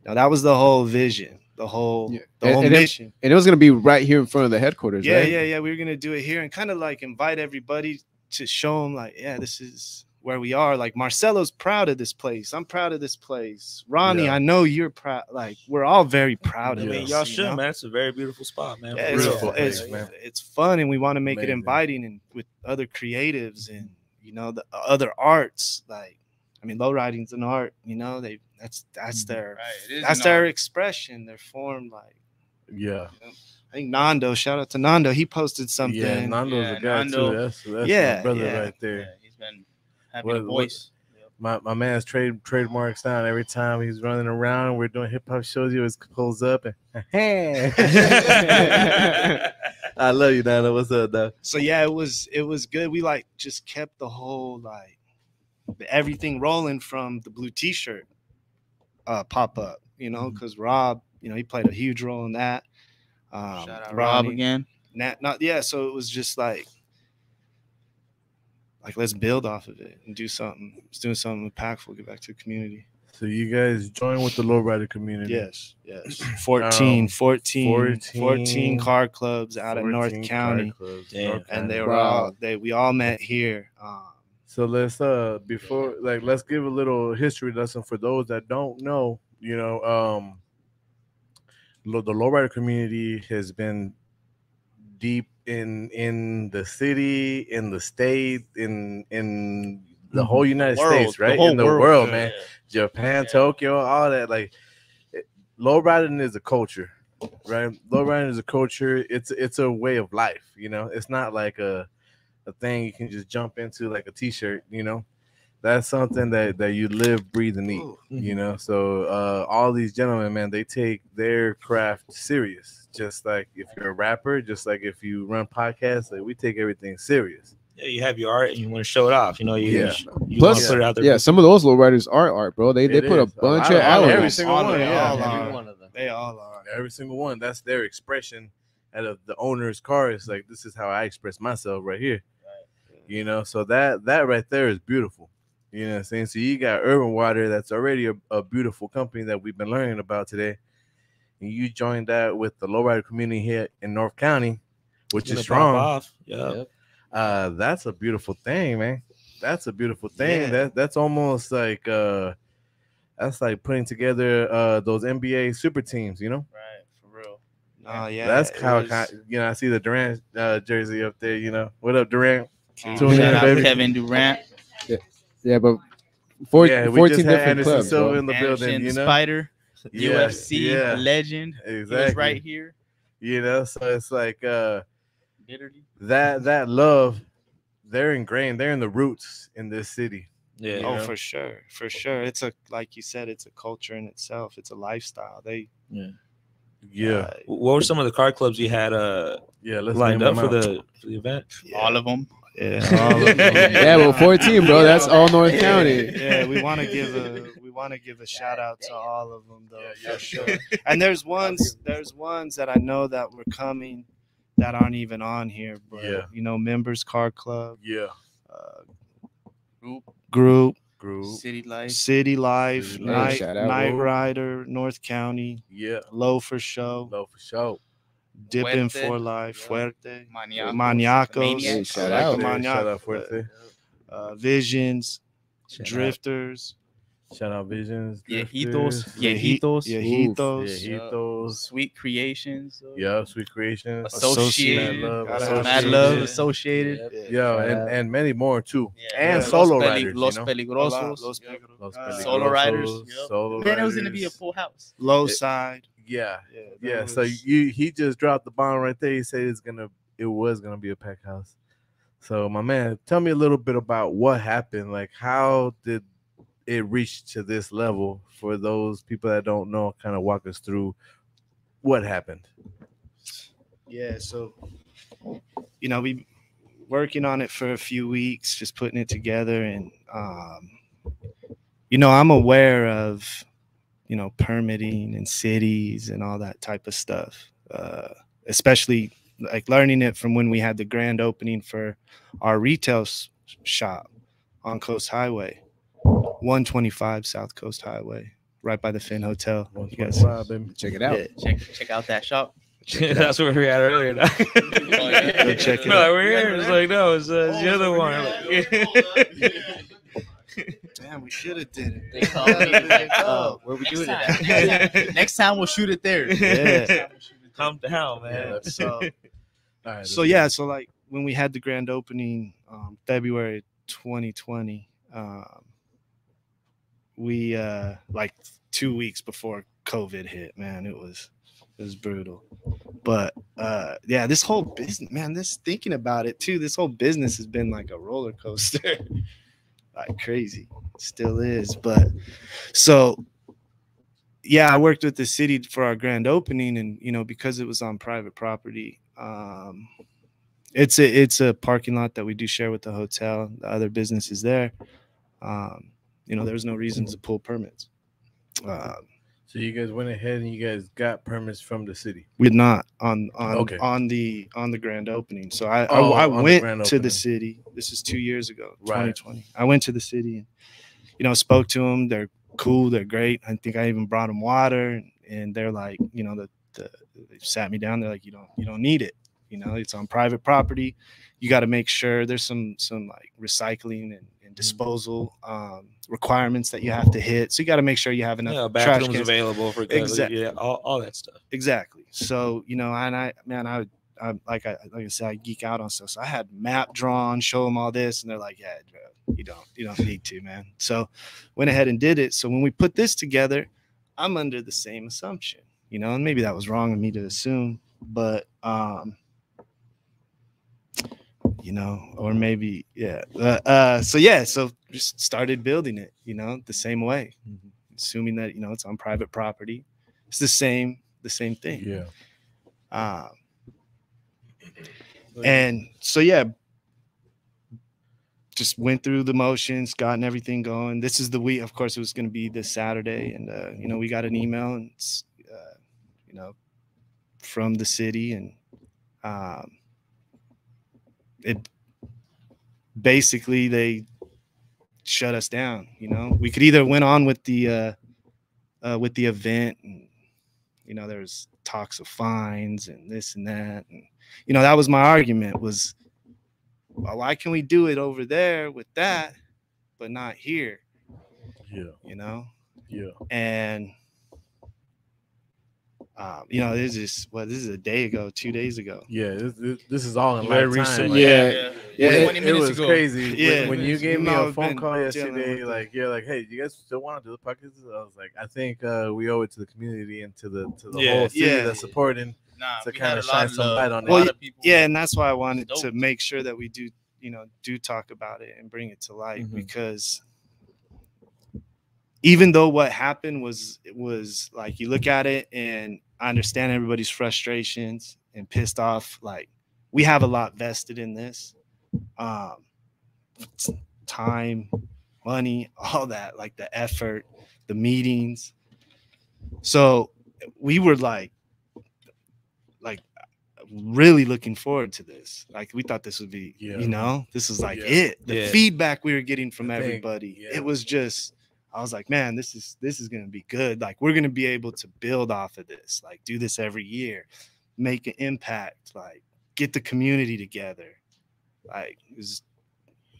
that was the whole vision, the whole mission. And it was gonna be right here in front of the headquarters, right? Yeah. We were gonna do it here and kind of like invite everybody to show them, like, yeah, this is where we are. Like Marcelo's proud of this place. I'm proud of this place. Ronnie, I know you're proud. Like we're all very proud of it. I mean, y'all should, man. It's a very beautiful spot, man. Yeah, it's fun, and we want to make it inviting, and with other creatives and the other arts. Like, I mean, lowriding's an art. You know, that's their expression. They're formed like I think Nando. Shout out to Nando. He posted something. Yeah, Nando's a guy too. That's my brother right there. Yeah, he's been having a voice. My man's trademark sound every time he's running around. We're doing hip hop shows. He always pulls up and I love you, Nando. What's up, though? So yeah, it was good. We like just kept the whole everything rolling from the blue T-shirt pop up, because Rob, he played a huge role in that. Shout out Rob again. So it was just like let's build off of it and do something. Let's do something impactful. Get back to the community. So you guys join with the lowrider community? Yes. 14 car clubs out of North County. And we all met here. So let's let's give a little history lesson for those that don't know. The lowrider community has been deep in the city, in the state, in the whole United States, right? In the world, man. Japan, Tokyo, all that. Lowriding is a culture, right? Lowriding is a culture. It's a way of life, It's not like a thing you can just jump into like a T-shirt, That's something that you live, breathe, and eat, So all these gentlemen, man, they take their craft serious. Just like if you're a rapper, just like if you run podcasts, we take everything serious. Yeah, you have your art and you want to show it off. You Plus, put it out there. Yeah, some of those lowriders are art, bro. They put a bunch of hours. Every single one. Every one of them. They all are. Every single one. That's their expression out of the owner's car. It's like, this is how I express myself right here. Right. So that right there is beautiful. You know what I'm saying? So you got Urban Water, that's already a beautiful company that we've been learning about today. And you joined that with the lowrider community here in North County, which is strong. Yeah. That's a beautiful thing, man. That's a beautiful thing. Yeah. That's almost like that's like putting together those NBA super teams, Right, for real. Oh yeah. That's how I see the Durant jersey up there, What up, Durant? Shout out Kevin Durant. Yeah, but 14 different Anderson clubs, Silva in the building, Spider, yeah, UFC legend. Exactly. He was right here. So it's like that love, they're ingrained, they're in the roots in this city. Yeah. Oh, for sure. It's like you said, it's a culture in itself. It's a lifestyle. What were some of the car clubs you had let's lined up for the event? Yeah. All of them. Yeah, all of them. Yeah, well, 14, bro. That's all North County. Yeah, we want to give a shout out to all of them, though, for sure. And there's ones that I know that were coming that aren't even on here, but Members Car Club, Group, City Life, Night Rider, North County, Low for Show, Dipping for Life, Fuerte, Maniacos, shout out Fuerte, Visions, Drifters. Shout out Visions, Viejitos, Sweet Creations, Sweet Creations, Associated, Mad Love, Associated, and many more too, and solo riders, Los Peligrosos, Solo Riders, Man, it was gonna be a full house. Low Side, So he just dropped the bomb right there. He said it was gonna be a pack house. So my man, tell me a little bit about what happened. Like, how did it reached to this level? For those people that don't know, kind of walk us through what happened. Yeah, so we working on it for a few weeks, just putting it together, and I'm aware of permitting and cities and all that type of stuff, especially like learning it from when we had the grand opening for our retail shop on Coast Highway, 125 South Coast Highway, right by the Finn Hotel. You guys 125, baby. Check it out. Yeah. Check out that shop. That's where we had earlier. Go check it No, out. we're here. It's like, no, it's the other one. Damn, we should have did it. They called me. He's like, oh, where we doing it at? Next time we'll shoot it there. Yeah. Calm down, man. So All right, so yeah, so like when we had the grand opening, February 2020, we like 2 weeks before COVID hit, man, it was brutal. But yeah, this whole business, man, thinking about it too, this whole business has been like a roller coaster. Like crazy. Still is. But so yeah, I worked with the city for our grand opening, and because it was on private property, it's a parking lot that we do share with the hotel, the other businesses there. There was no reason to pull permits. So you guys went ahead and you guys got permits from the city. We're not on Okay. the grand opening. So I on the went grand to opening. the city. This is 2 years ago, Right. 2020. I went to the city and spoke to them. They're cool. They're great. I think I even brought them water, and they're like, they sat me down. They're like, you don't need it. It's on private property. You got to make sure there's some like recycling and disposal requirements that you have to hit. So you got to make sure you have enough trash bathrooms cans. available for Exactly. Yeah, all that stuff. Exactly. So and I like I said, I geek out on stuff. So I had map drawn, show them all this, and they're like, yeah, bro, you don't need to, man. So went ahead and did it. So when we put this together, I'm under the same assumption, and maybe that was wrong of me to assume, but or maybe so just started building it, the same way, assuming that it's on private property. It's the same thing. Yeah. And so yeah, just went through the motions, gotten everything going. This is the week, of course, it was going to be this Saturday, and we got an email, and from the city, and it basically they shut us down. We could either went on with the event, and there's talks of fines and this and that, and that was my argument was, well, why can we do it over there with that but not here? Yeah. Yeah. And this is a day ago, 2 days ago. Yeah, this is all in Very live time. recent. Like, Yeah. it 20 minutes was ago. crazy. Yeah. When you gave me No, a I've phone been call dealing yesterday, with like you're like, hey, do you guys still want to do the podcast? I was like, I think we owe it to the community and to the Yeah. whole city Yeah. that's supporting Nah, to we kind had of a lot shine of some love. light on A it. lot of people. Yeah, and that's why I wanted Dope. to make sure that we do talk about it and bring it to light, because even though what happened was like, you look at it and I understand everybody's frustrations and pissed off. Like, we have a lot vested in this, time, money, all that, like the effort, the meetings. So we were like really looking forward to this. Like, we thought this would be, this was like it. The feedback we were getting from everybody. It was just, I was like, man, this is gonna be good. Like, we're gonna be able to build off of this. Like, do this every year, make an impact. Like, get the community together. Like, it was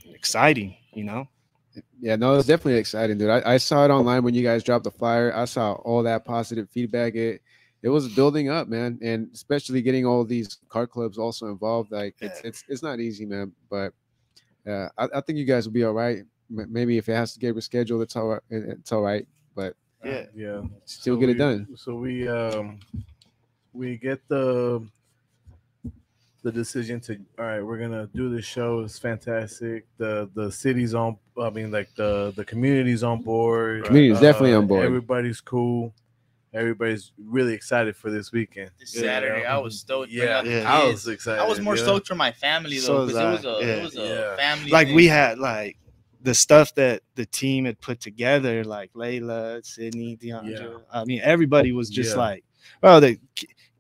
exciting, Yeah, no, it's definitely exciting, dude. I saw it online when you guys dropped the flyer. I saw all that positive feedback. It was building up, man, and especially getting all these car clubs also involved. Like, it's not easy, man. But I think you guys will be all right. Maybe if it has to get rescheduled, it's all right. It's all right. But Yeah. still get it done. So we get the the decision to, all right, we're gonna do this show. It's fantastic. The city's on. I mean, like the community's on board. Community's definitely on board. Everybody's cool. Everybody's really excited for this weekend. This Saturday, I was stoked. Yeah, I was excited. I was more stoked for my family though, because it was a family. Like thing. we had like the stuff that the team had put together, like Layla, Sydney, DeAndre. I mean, everybody was just like, bro, the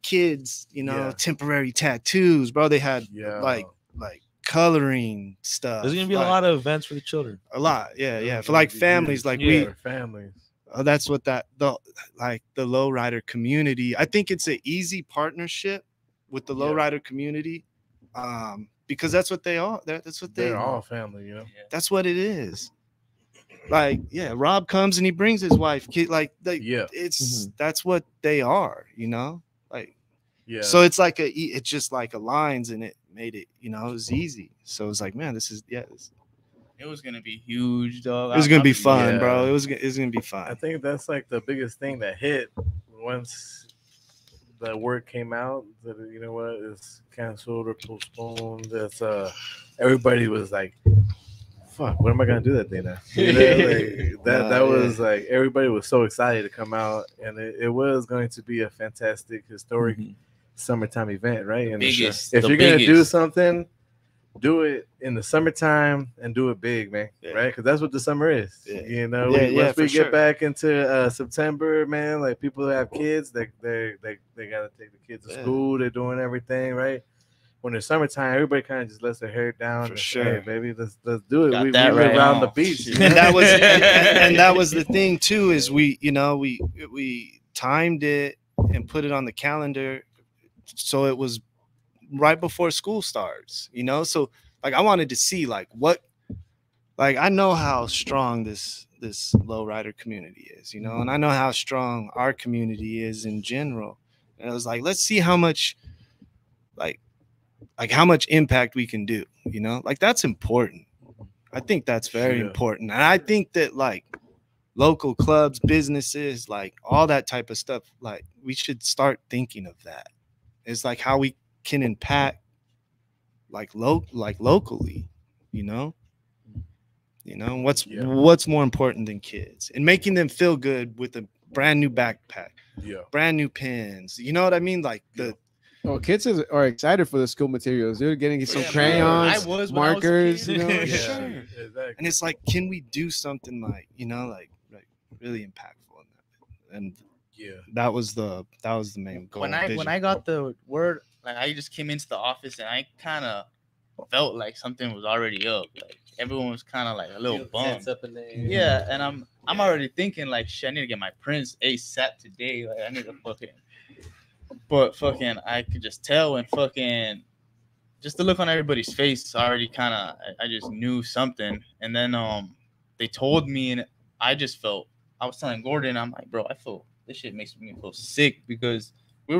kids, you know, temporary tattoos, bro. They had like coloring stuff. There's gonna be a lot of events for the children. A lot, yeah. For like families, like families. That's what the lowrider community. I think it's an easy partnership with the lowrider community, because that's what they are. That's what they're all family, you know. That's what it is. Like, Rob comes and he brings his wife, kid. Like, it's that's what they are, you know. Like, so it's like it just like aligns, and it made it, you know, it was easy. So it's like, man, this is it was gonna be huge, dog. It was gonna be fun, bro. It was gonna be fun. I think that's like the biggest thing that hit once the word came out that, you know what, it's canceled or postponed. That's everybody was like, fuck, what am I gonna do that day now? You know, like, that was like, everybody was so excited to come out, and it was going to be a fantastic, historic summertime event, right? And if you're gonna do something, do it in the summertime and do it big, man. Right? Because that's what the summer is. You know, once we get back into September, man, like people who have kids, they gotta take the kids to school. They're doing everything, right? When it's summertime, everybody kind of just lets their hair down. For sure, hey, baby, let's do it. We live around the beach, and that was and that was the thing too. Is we timed it and put it on the calendar, so it was right before school starts, you know. So like I wanted to see like what, like I know how strong this lowrider community is, you know, and I know how strong our community is in general. And I was like, let's see how much like how much impact we can do, you know, like that's important. I think that's very important. And I think that like local clubs, businesses, like all that type of stuff, like we should start thinking of that. It's like how we can impact like locally, you know what's more important than kids, and making them feel good with a brand new backpack, brand new pens, you know what I mean? Like kids are excited for the school materials. They're getting some crayons, markers, you know. Sure. Exactly. And it's like, can we do something like, you know, like really impactful in that? And that was the main goal. When I got the word, like I just came into the office and I kind of felt like something was already up. Like everyone was kind of like a little bummed. Up in there. Yeah, and I'm already thinking like, shit, I need to get my prints ASAP today. Like I need to I could just tell, and just the look on everybody's face already kind of, I just knew something. And then they told me, and I just felt, I was telling Gordon, I'm like, bro, I feel this shit makes me feel sick, because it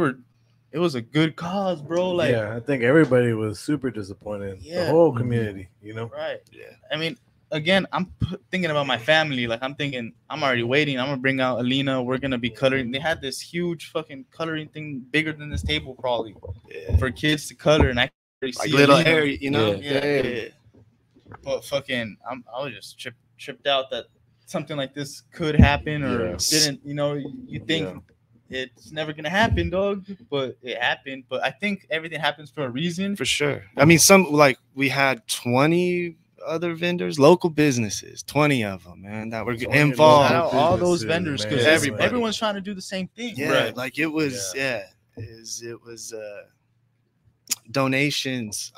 was a good cause, bro. Like, I think everybody was super disappointed. The whole community, you know? Right. Yeah. I mean, again, I'm thinking about my family. Like, I'm thinking, I'm already waiting. I'm going to bring out Alina. We're going to be coloring. They had this huge fucking coloring thing, bigger than this table, probably, for kids to color. And I could see little area, you know? Yeah. But I was just tripped out that something like this could happen, or didn't, you know, you think it's never gonna happen, dog, but it happened. But I think everything happens for a reason. For sure. I mean, we had 20 other vendors, local businesses, 20 of them, man, that were involved. All those vendors, because everyone's trying to do the same thing. Like it was it was donations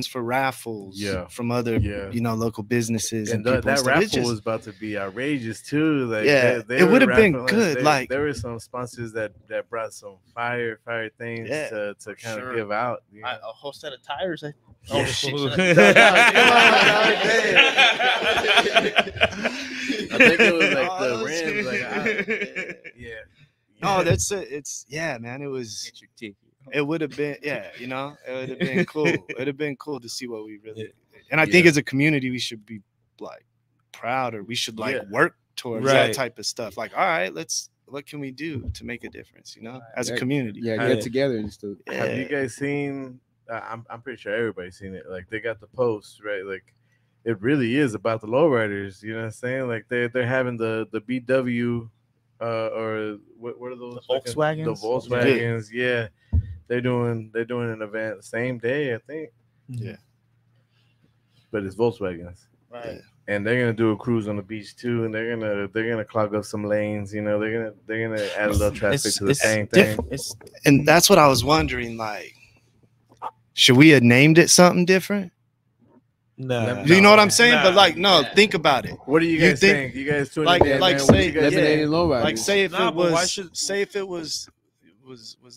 for raffles from other local businesses, and that raffle was about to be outrageous too. Like it would have been good. Like there were some sponsors that brought some fire things to kind of give out. You know? A whole set of tires. I think it was like the rims. No, that's it. It's man. It was. It would have been, you know, it would have been cool. It would have been cool to see what we really, and I think as a community, we should be like proud, or we should like work towards that type of stuff. Like, all right, what can we do to make a difference, you know, as a community? Get together and stuff. Have you guys seen I'm pretty sure everybody's seen it. Like they got the post, right? Like it really is about the lowriders. You know what I'm saying? Like they're having the BW, or what are those? The Volkswagens? The Volkswagens, yeah. They're doing an event same day, I think. Yeah. But it's Volkswagens. Right. And they're gonna do a cruise on the beach too, and they're gonna clog up some lanes. You know, they're gonna add a little traffic to the same thing. And that's what I was wondering. Like, should we have named it something different? No. Do you know what I'm saying? Nah. But like, no, think about it. What do you guys think- think? You guys tuning like- in, like man? say- What you guys Lemonade think? and lowriders. Like, say if Nah, it but why was, should- say if it was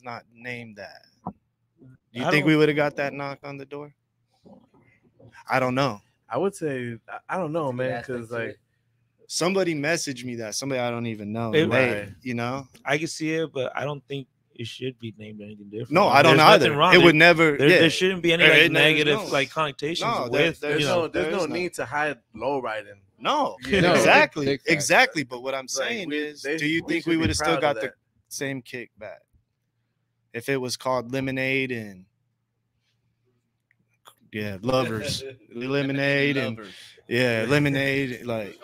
not named that. You I think don't- we would have got that knock on the door? I don't know. I would say I don't know, man, because like Somebody messaged me that. Somebody I don't even know. It- And they, Right. you know? I can see it, but I don't think it should be named anything different. No, I don't There's either. nothing wrong. It There- would never. There, yeah. there shouldn't be any There- like there's negative no- like connotations No, with there's you no know, there's no there's need to hide low riding. No, Yeah. No, exactly, big fact. exactly. But what I'm saying is, do you think we would have still got the same kickback if it was called lemonade and lovers, lemonade and lemonade like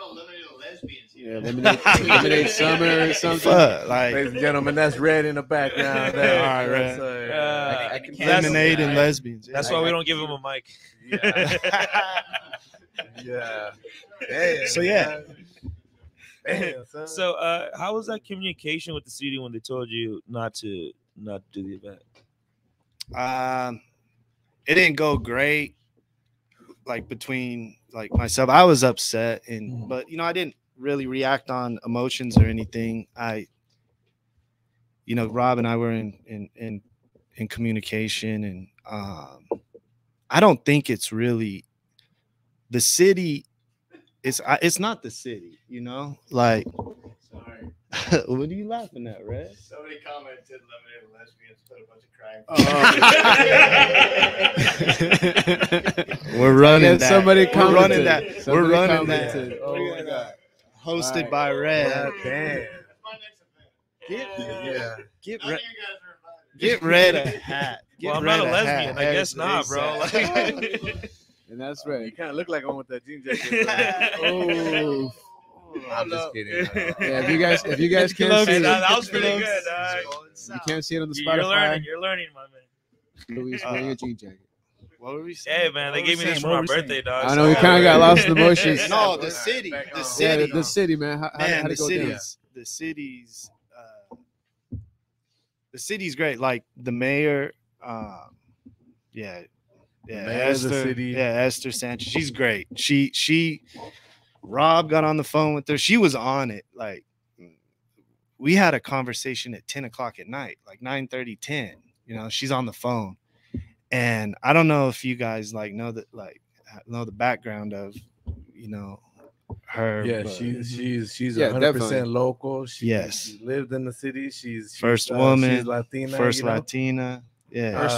Yeah, lemonade summer or something. fuck, like Ladies and gentlemen, that's red in the background. There. All right, That's, I can lemonade and lesbians. That's why we don't give him a mic. yeah. Damn, So, yeah. Damn, son. So how was that communication with the city when they told you not to do the event? It didn't go great. Like between like myself, I was upset, and but you know I didn't really react on emotions or anything. Rob and I were in communication, and I don't think it's really the city. It's not the city, you know. Like, Sorry. what are you laughing at, Red? Somebody commented lemonade and lesbians put a bunch of crying. We're running Yeah, that. somebody We're running commented. that. We're Somebody running that. commented. Oh my God. Hosted Alright. by Red. God damn. My next event. Yeah. Get None Red. of you guys are invited. Get Red a hat. Get Well, I'm Red not a lesbian. hat. I guess not, bro. Like, And that's You right. kind of look like one with that jean jacket. Oh, I'm just kidding. yeah. If you guys can't see hey, it, that was pretty good, dog. you can't see it on the You're Spotify. learning, my man. Louis wearing a jean jacket. What were we saying? Hey, man, they gave me this for my birthday, dog. I know we kind of got lost in emotions. No, the city. Back The on. city. Yeah, the city, man. How'd Man, it go down? the city's great. Like the mayor, mayor of the city. Esther Sanchez. She's great. Rob got on the phone with her. She was on it. Like we had a conversation at 10 o'clock at night, like 9:30, 10. You know, she's on the phone. And I don't know if you guys know the background of, her. Yeah, but she's Yeah, 100% definitely. local. Yes. She lived in the city. She's First woman, she's Latina. first you know? Latina. Yeah.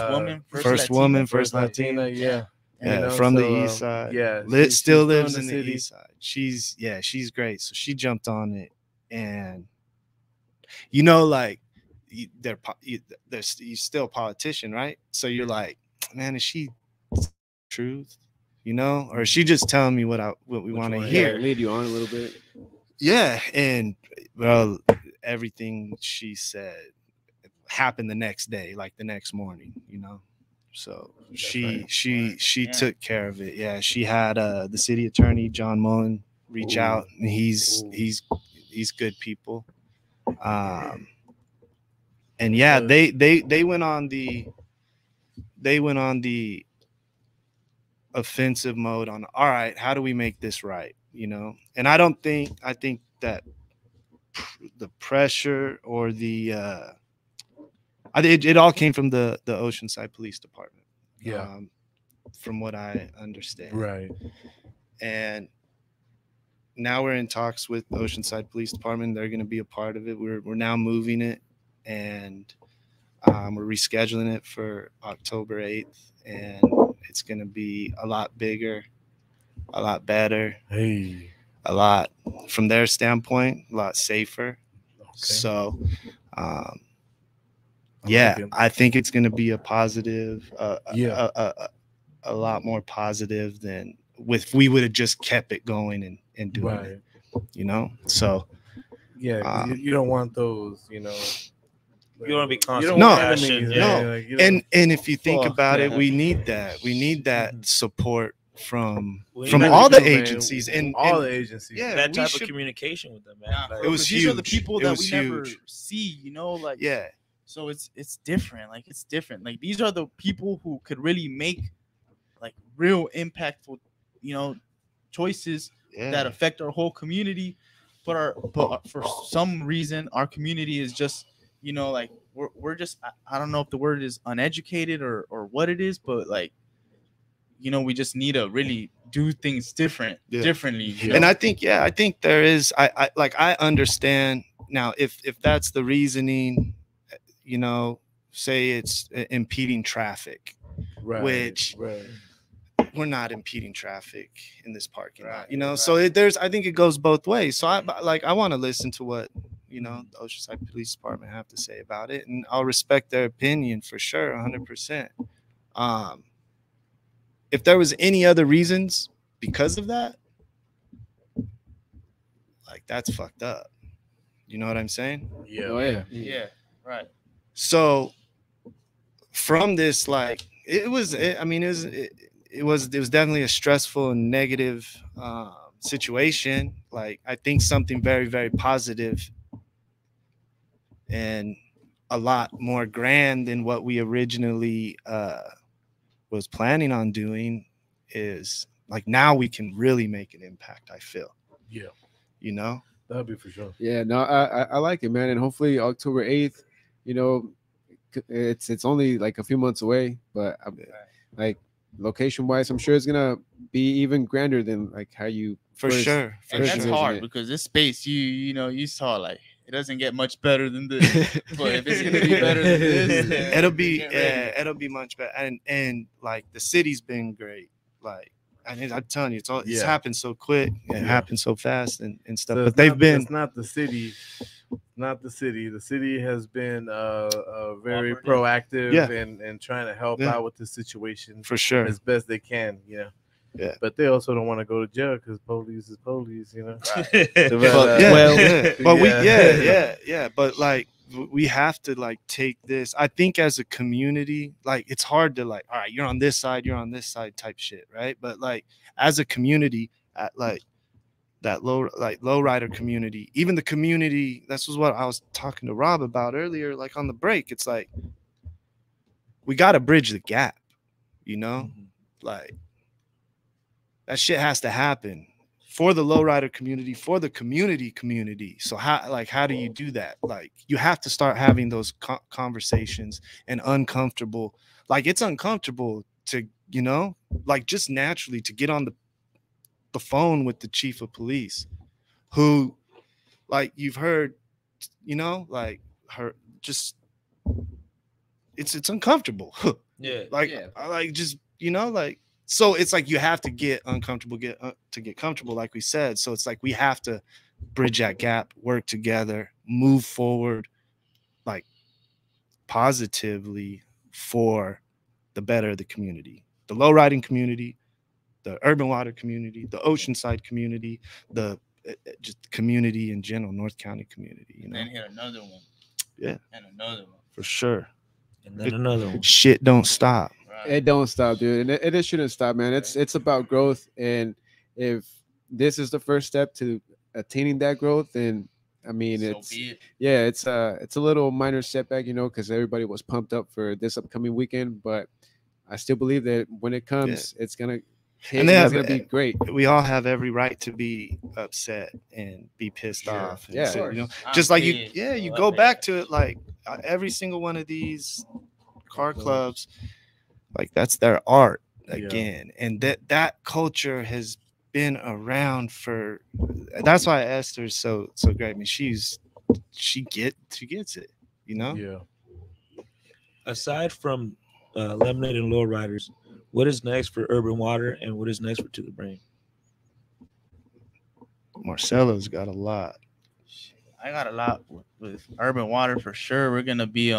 First woman, First Latina. Yeah. Yeah, You know, from the so, east side. Yeah, Still she's from lives the in the city. east side. She's great. So she jumped on it, and you're still a politician, right? So you're like, man, is she truth? Or is she just telling me what we want to one? hear? Yeah, lead you on a little bit. Yeah, and well, everything she said happened the next day, like the next morning, So she took care of it. Yeah, she had the city attorney John Mullen reach out, and he's good people. And yeah, they went on the offensive mode on, all right, how do we make this right? And I think that the pressure or it all came from the Oceanside Police Department. Yeah. From what I understand. Right. And now we're in talks with the Oceanside Police Department. They're going to be a part of it. We're now moving it, and we're rescheduling it for October 8th, and it's going to be a lot bigger, a lot better, Hey. a lot from their standpoint, a lot safer. So yeah, thinking. I think it's going to be a positive, Yeah. a lot more positive than if we would have just kept it going and doing Right. it, you know. So Yeah, 'cause you don't want those, You don't want to be You constantly don't No, want bashing, enemies. yeah. Yeah, no, like, you know, and if you think Fuck about it, that. we need that. We need that Mhm. support from We from really all the do, man. agencies and all and the agencies. yeah, that we type of should- communication with them, man. Nah, Like, It was these are the huge. people It that was we never huge. see, you know, like yeah, so it's different. Like it's different. Like these are the people who could really make like real impactful, you know, choices yeah. that affect our whole community. But for some reason our community is just, you know, like we're just I don't know if the word is uneducated or what it is, but like, you know, we just need to really do things differently. You And know? I think there is I understand now if that's the reasoning, you know, say it's impeding traffic, Right. which right. we're not impeding traffic in this parking lot, Right, you know. right. So I think it goes both ways. So I want to listen to what, you know, the Oceanside Police Department have to say about it, and I'll respect their opinion for sure, 100%. If there was any other reasons because of that, like that's fucked up. You know what I'm saying? Yeah. Oh yeah. Yeah, right. So from this, like it was definitely a stressful and negative situation. Like I think something very, very positive and a lot more grand than what we originally was planning on doing is like now we can really make an impact. I feel, Yeah. you know. That'd be for sure. Yeah, no, I like it, man, and hopefully October 8th, you know, it's only like a few months away, but like location wise, I'm sure it's gonna be even grander than like how you For first- sure. And first that's envisioned hard it. because this space, you know, you saw like it doesn't get much better than this. But if it's gonna be better than this, then It'll be get ready. it'll be much better. And like the city's been great. Like I'm telling you, it's Yeah. happened so quick. It Yeah. happened so fast and stuff. So but it's they've not- been It's not the city. Not the city. The city has been very Cooperative. proactive Yeah. and trying to help Yeah. out with the situation for sure. as best they can, you know. Yeah. But they also don't want to go to jail because police is police, you know. But, Well, but yeah. but like we have to like take this. I think as a community, like it's hard to like, all right, you're on this side type shit, right? But like as a community, at like that low rider community, even the community, this was what I was talking to Rob about earlier, like on the break. It's like we gotta bridge the gap, you know, like that shit has to happen for the lowrider community, for the community. So how do you do that? Like you have to start having those conversations and uncomfortable. Like it's uncomfortable to, you know, like just naturally to get on the phone with the chief of police, who, like you've heard, you know, like her just it's uncomfortable. Yeah. Like Yeah. I like just, you know, like. So it's like you have to get uncomfortable, to get comfortable, like we said. So it's like we have to bridge that gap, work together, move forward, like positively for the better of the community, the low riding community, the urban water community, the Oceanside community, the just community in general, North County community. You And know, then hit another one. Yeah. And another one. for sure. And then another one. Shit don't stop. Right. It don't stop, dude, and it shouldn't stop, man. It's about growth, and if this is the first step to attaining that growth, then I mean, So it's be it. yeah, it's a little minor setback, you know, because everybody was pumped up for this upcoming weekend, but I still believe that when it comes, it's gonna hit, And they it's have- gonna be great. We all have every right to be upset and be pissed Sure. off. And Yeah. so, you know, I'm just like pissed. you I go like back that. to it, like every single one of these car clubs, like that's their art again. And that culture has been around for, that's why Esther's so great. I mean, she gets it, you know. Yeah. Aside from Lemonade and Lowriders, what is next for Urban Water and what is next for To the Brain? Marcelo's got a lot. I got a lot with Urban Water for sure. We're gonna be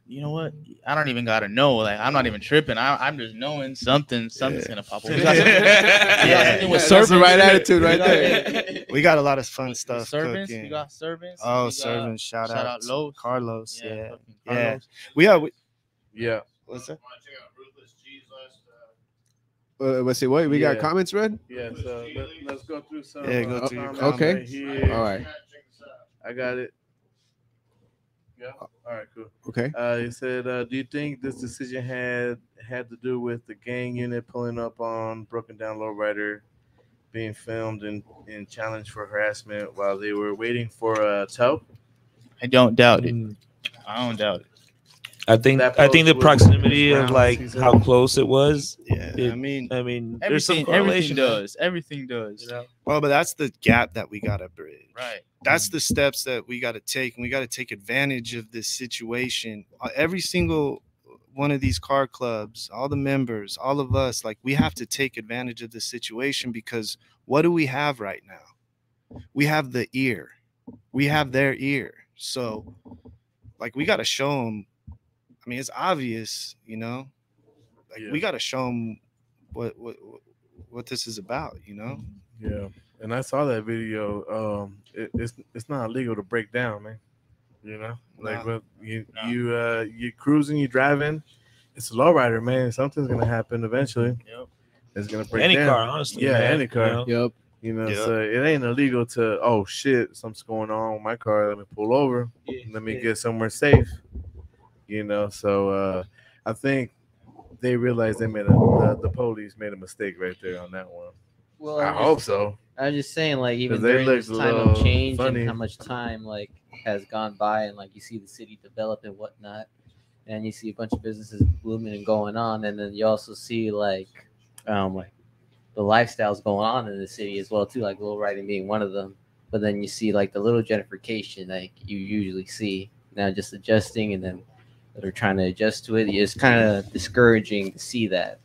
you know what? I don't even gotta know. Like I'm not even tripping. I'm just knowing something's gonna pop up. Yeah. That's the right attitude right there. We got a lot of fun stuff Servants, cooking. we got servants. Oh, we got- servants! Shout out to Los. Carlos. Yeah, fucking yeah. Carlos. We Yeah. what's that? Want to check out Ruthless Cheese last? Let's see what we got. Yeah. Comments, Red. Yeah. So let's go through some. Yeah, go through your comments Okay. right here. All right. Check this out. I got it. Yeah. All right. Cool. Okay. He said, "Do you think this decision had to do with the gang unit pulling up on Broken Down Lowrider being filmed and challenged for harassment while they were waiting for a tow?" I don't doubt it. I don't doubt it. I think That the post was proximity of rounds, like he said. how close it was. Yeah, It- I mean, There's some Everything correlation. does. Everything does. You know? well, but that's the gap that we gotta bridge. Right. That's the steps that we got to take, and we got to take advantage of this situation. Every single one of these car clubs, all the members, all of us, like we have to take advantage of this situation because what do we have right now? We have the ear, we have their ear. So, like, we got to show them. I mean, it's obvious, you know. Like, we got to show them what this is about, you know. Yeah. And I saw that video. It's not illegal to break down, man. You know, like Nah. but you cruising, you driving. It's a lowrider, man. Something's gonna happen eventually. Yep. It's gonna break Any down. car, honestly. Yeah, man, any car. you know? Yep. You know, Yeah. so it ain't illegal to, oh shit, something's going on with my car. Let me pull over. Yeah, Let me yeah. get somewhere safe. You know, so I think they realized the police made a mistake right there on that one. Well, I hope so. I'm just saying, like, even 'Cause they during this looked a time of little change funny. and how much time like has gone by, and like you see the city develop and whatnot, and you see a bunch of businesses blooming and going on, and then you also see like the lifestyles going on in the city as well too, like low riding being one of them. But then you see like the little gentrification like you usually see now, just adjusting, and then that are trying to adjust to it. It's kind of discouraging to see that,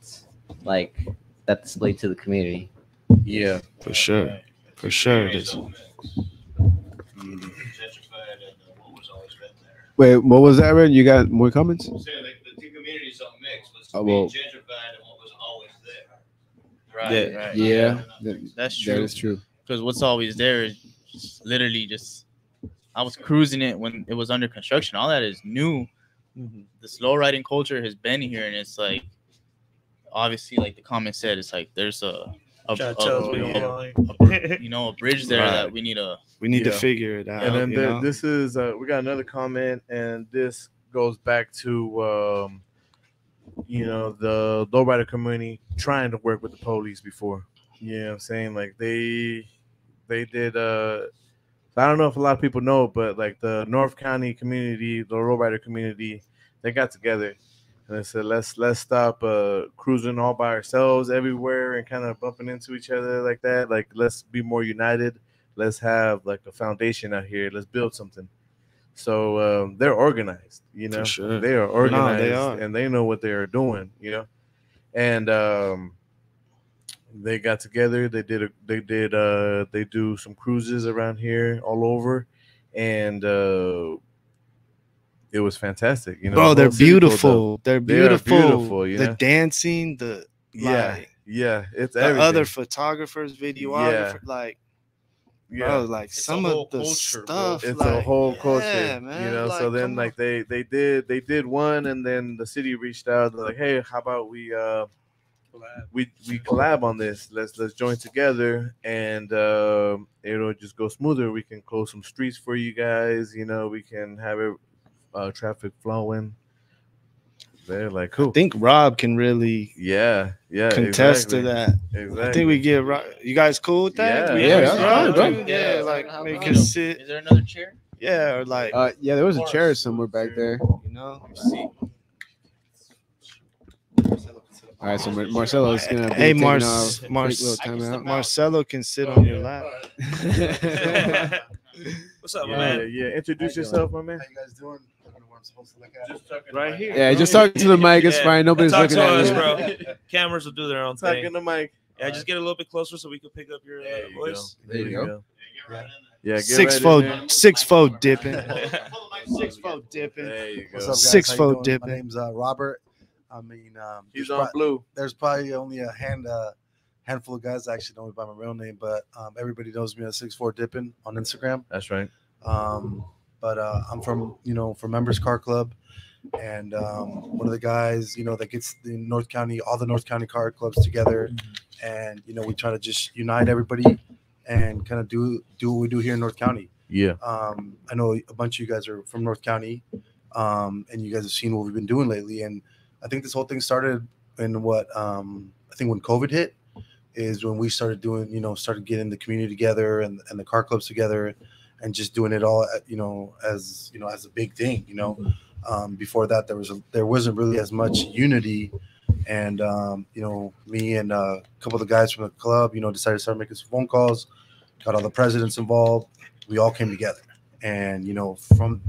like that displayed to the community. Yeah. For sure, for sure. It is. Gentrified and what was always been there. Wait, what was that, Red? You got more comments? I'm saying like the two communities don't mix. It's Oh, being well. gentrified and what was always there. Right. Yeah. Right. Yeah, That's that true. is true. Because what's always there is just literally just. I was cruising it when it was under construction. All that is new. The slow riding culture has been here, and it's like, obviously, like the comment said, it's like there's a Trying to tell us we don't lie. you know, a bridge there Right. that we need to. We need to Yeah. figure it out. And then you know? this is we got another comment, and this goes back to you know, the lowrider community trying to work with the police before. You know what I'm saying? Like they did I don't know if a lot of people know, but like the North County community, the lowrider community, they got together and they said let's stop cruising all by ourselves everywhere and kind of bumping into each other like that. Like let's be more united. Let's have like a foundation out here. Let's build something. So they're organized, you know. For sure. They are organized, they are. and they know what they are doing, you know. And they got together. They do some cruises around here all over, and it was fantastic, you know. Bro, the they're whole city pulled up. beautiful. They're They are beautiful. beautiful, you the know? dancing, the Yeah, like, yeah, it's the everything. other photographers, videographers, like yeah. bro, like It's a some whole of the culture, bro. stuff. It's like, a whole yeah, culture, man, you know. like, So then, come like on. they did one, and then the city reached out. They're like, "Hey, how about we collab on this? Let's join together, and it'll just go smoother. We can close some streets for you guys. You know, we can have it traffic flowing." They're like, "Cool." I think Rob can really Yeah, contest exactly. to that. Exactly. I think we get Rob. You guys cool with that? Yeah. We Yeah, bring that's Rob, fine, dude? bro. Yeah, Yeah, like how make about us it? sit. Is there another chair? Yeah, or like Yeah, there was a chair somewhere back there. you know. See. All right, so Marcelo's gonna be Hey, taking Mars- off. Quick Mars- little I can timeout. step out. Marcelo can sit on your lap. What's up, Yeah, man? yeah. Introduce yourself, my man. How you guys doing? I don't know what I'm supposed to look at. Just talking Right here. Yeah, just talk to the mic. It's Yeah. fine. Nobody's Talk looking to at us, you. bro. Cameras will do their own Talking thing. the mic. Yeah, just get a little bit closer so we can pick up your There you voice. go. There you go. Yeah, get right in there. Yeah, get Six right in fold, there. 6-fold dipping. Six 6-fold dipping. There you What's go. up, guys? 6-fold How you doing? dipping. My name's Robert. I mean, He's on blue. there's probably only a handful of guys that actually know me by my real name, but everybody knows me as 6'4" Dippin' on Instagram. That's right. But I'm from from Members Car Club, and one of the guys that gets the North County, all the North County car clubs together, and we try to just unite everybody and kind of do what we do here in North County. Yeah. I know a bunch of you guys are from North County, and you guys have seen what we've been doing lately. And I think this whole thing started in I think when COVID hit is when we started doing, started getting the community together and the car clubs together and just doing it all, as a big thing, Before that, there wasn't really as much unity. And, me and a couple of the guys from the club, decided to start making some phone calls, got all the presidents involved. We all came together. And, from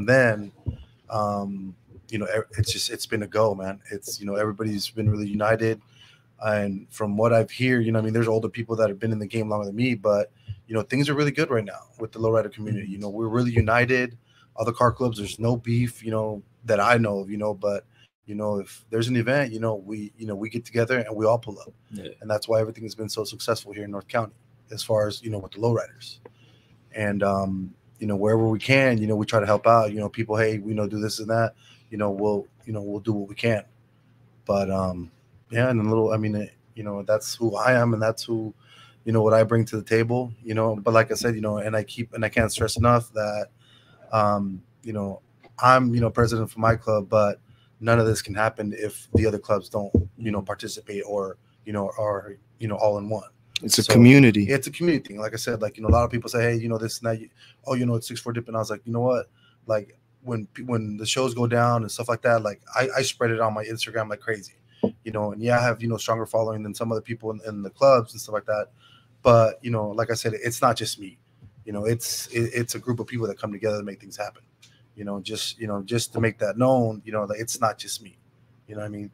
then, it's been a go, man. It's, everybody's been really united. And from what I've heard, there's older people that have been in the game longer than me, but, things are really good right now with the lowrider community. We're really united. Other car clubs, there's no beef, that I know of, but, if there's an event, we get together and we all pull up. Yeah. And that's why everything has been so successful here in North County, as far as, with the lowriders. And, wherever we can, we try to help out, people, hey, do this and that, we'll do what we can. But, yeah, and that's who I am, and that's who, what I bring to the table, but like I said, and I can't stress enough that, I'm, president for my club, but none of this can happen if the other clubs don't, participate or, are, all in one. It's a community. It's a community thing. Like I said, a lot of people say, hey, this and that, it's 6'4" Dipping. I was like, you know what? Like when the shows go down and stuff like that, like I spread it on my Instagram like crazy, and yeah, I have, stronger following than some other people in the clubs and stuff like that. But, like I said, it's not just me, it's a group of people that come together to make things happen, just to make that known, that it's not just me, you know what I mean?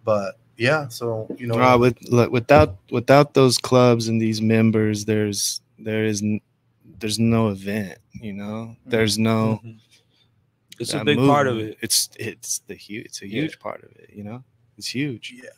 But yeah, so, without those clubs and these members, there's no event, there's no, it's a big part of it. It's a huge part of it, it's huge. Yeah.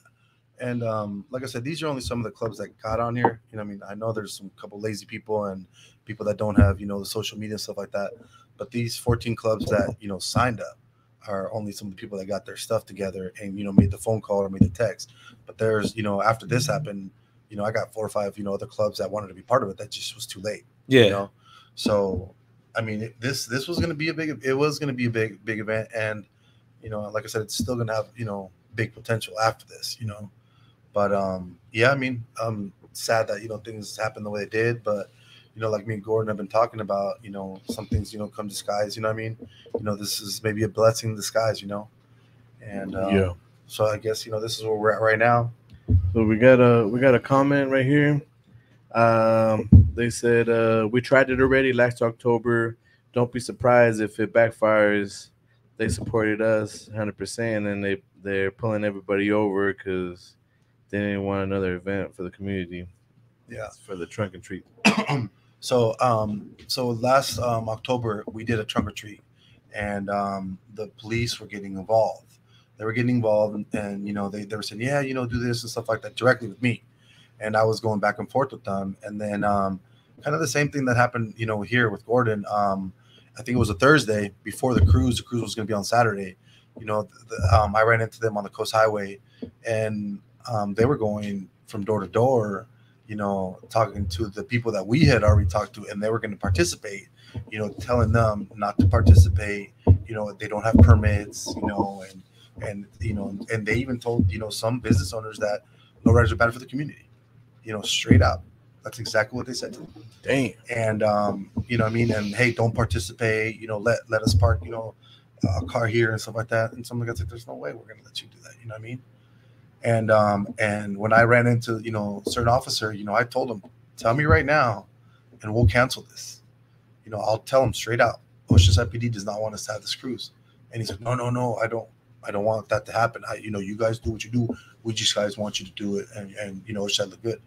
And like I said, these are only some of the clubs that got on here. I know there's some couple lazy people and people that don't have, the social media and stuff like that. But these 14 clubs that, signed up are only some of the people that got their stuff together and, made the phone call or made the text. But there's, after this happened, I got 4 or 5, other clubs that wanted to be part of it that just was too late. Yeah. So, this was going to be a big event. And, like I said, it's still going to have, big potential after this, But yeah, I'm sad that things happened the way it did, but like me and Gordon have been talking about, some things come disguised. This is maybe a blessing in disguise. And yeah. So I guess this is where we're at right now. So we got a comment right here. They said we tried it already last October. Don't be surprised if it backfires. They supported us 100%, and they're pulling everybody over because they didn't want another event for the community. Yeah, for the trunk and treat. So last October we did a trunk or treat, and the police were getting involved. They were getting involved, and they were saying, yeah, do this and stuff like that directly with me, and I was going back and forth with them. And then kind of the same thing that happened, here with Gordon. I think it was a Thursday before the cruise. The cruise was going to be on Saturday. I ran into them on the Coast Highway, and they were going from door to door, talking to the people that we had already talked to, and they were going to participate, telling them not to participate, they don't have permits, and they even told, some business owners that lowriders are bad for the community, straight up. That's exactly what they said to them. Damn. And, and hey, don't participate, let us park, a car here and stuff like that. And some of the guys like, there's no way we're going to let you do that. You know what I mean? And when I ran into, certain officer, I told him, tell me right now, and we'll cancel this. I'll tell him straight out. Oceanside PD does not want us to have this cruise. And he's like, no, I don't want that to happen. You guys do what you do. We just guys want you to do it. And Oceanside look good.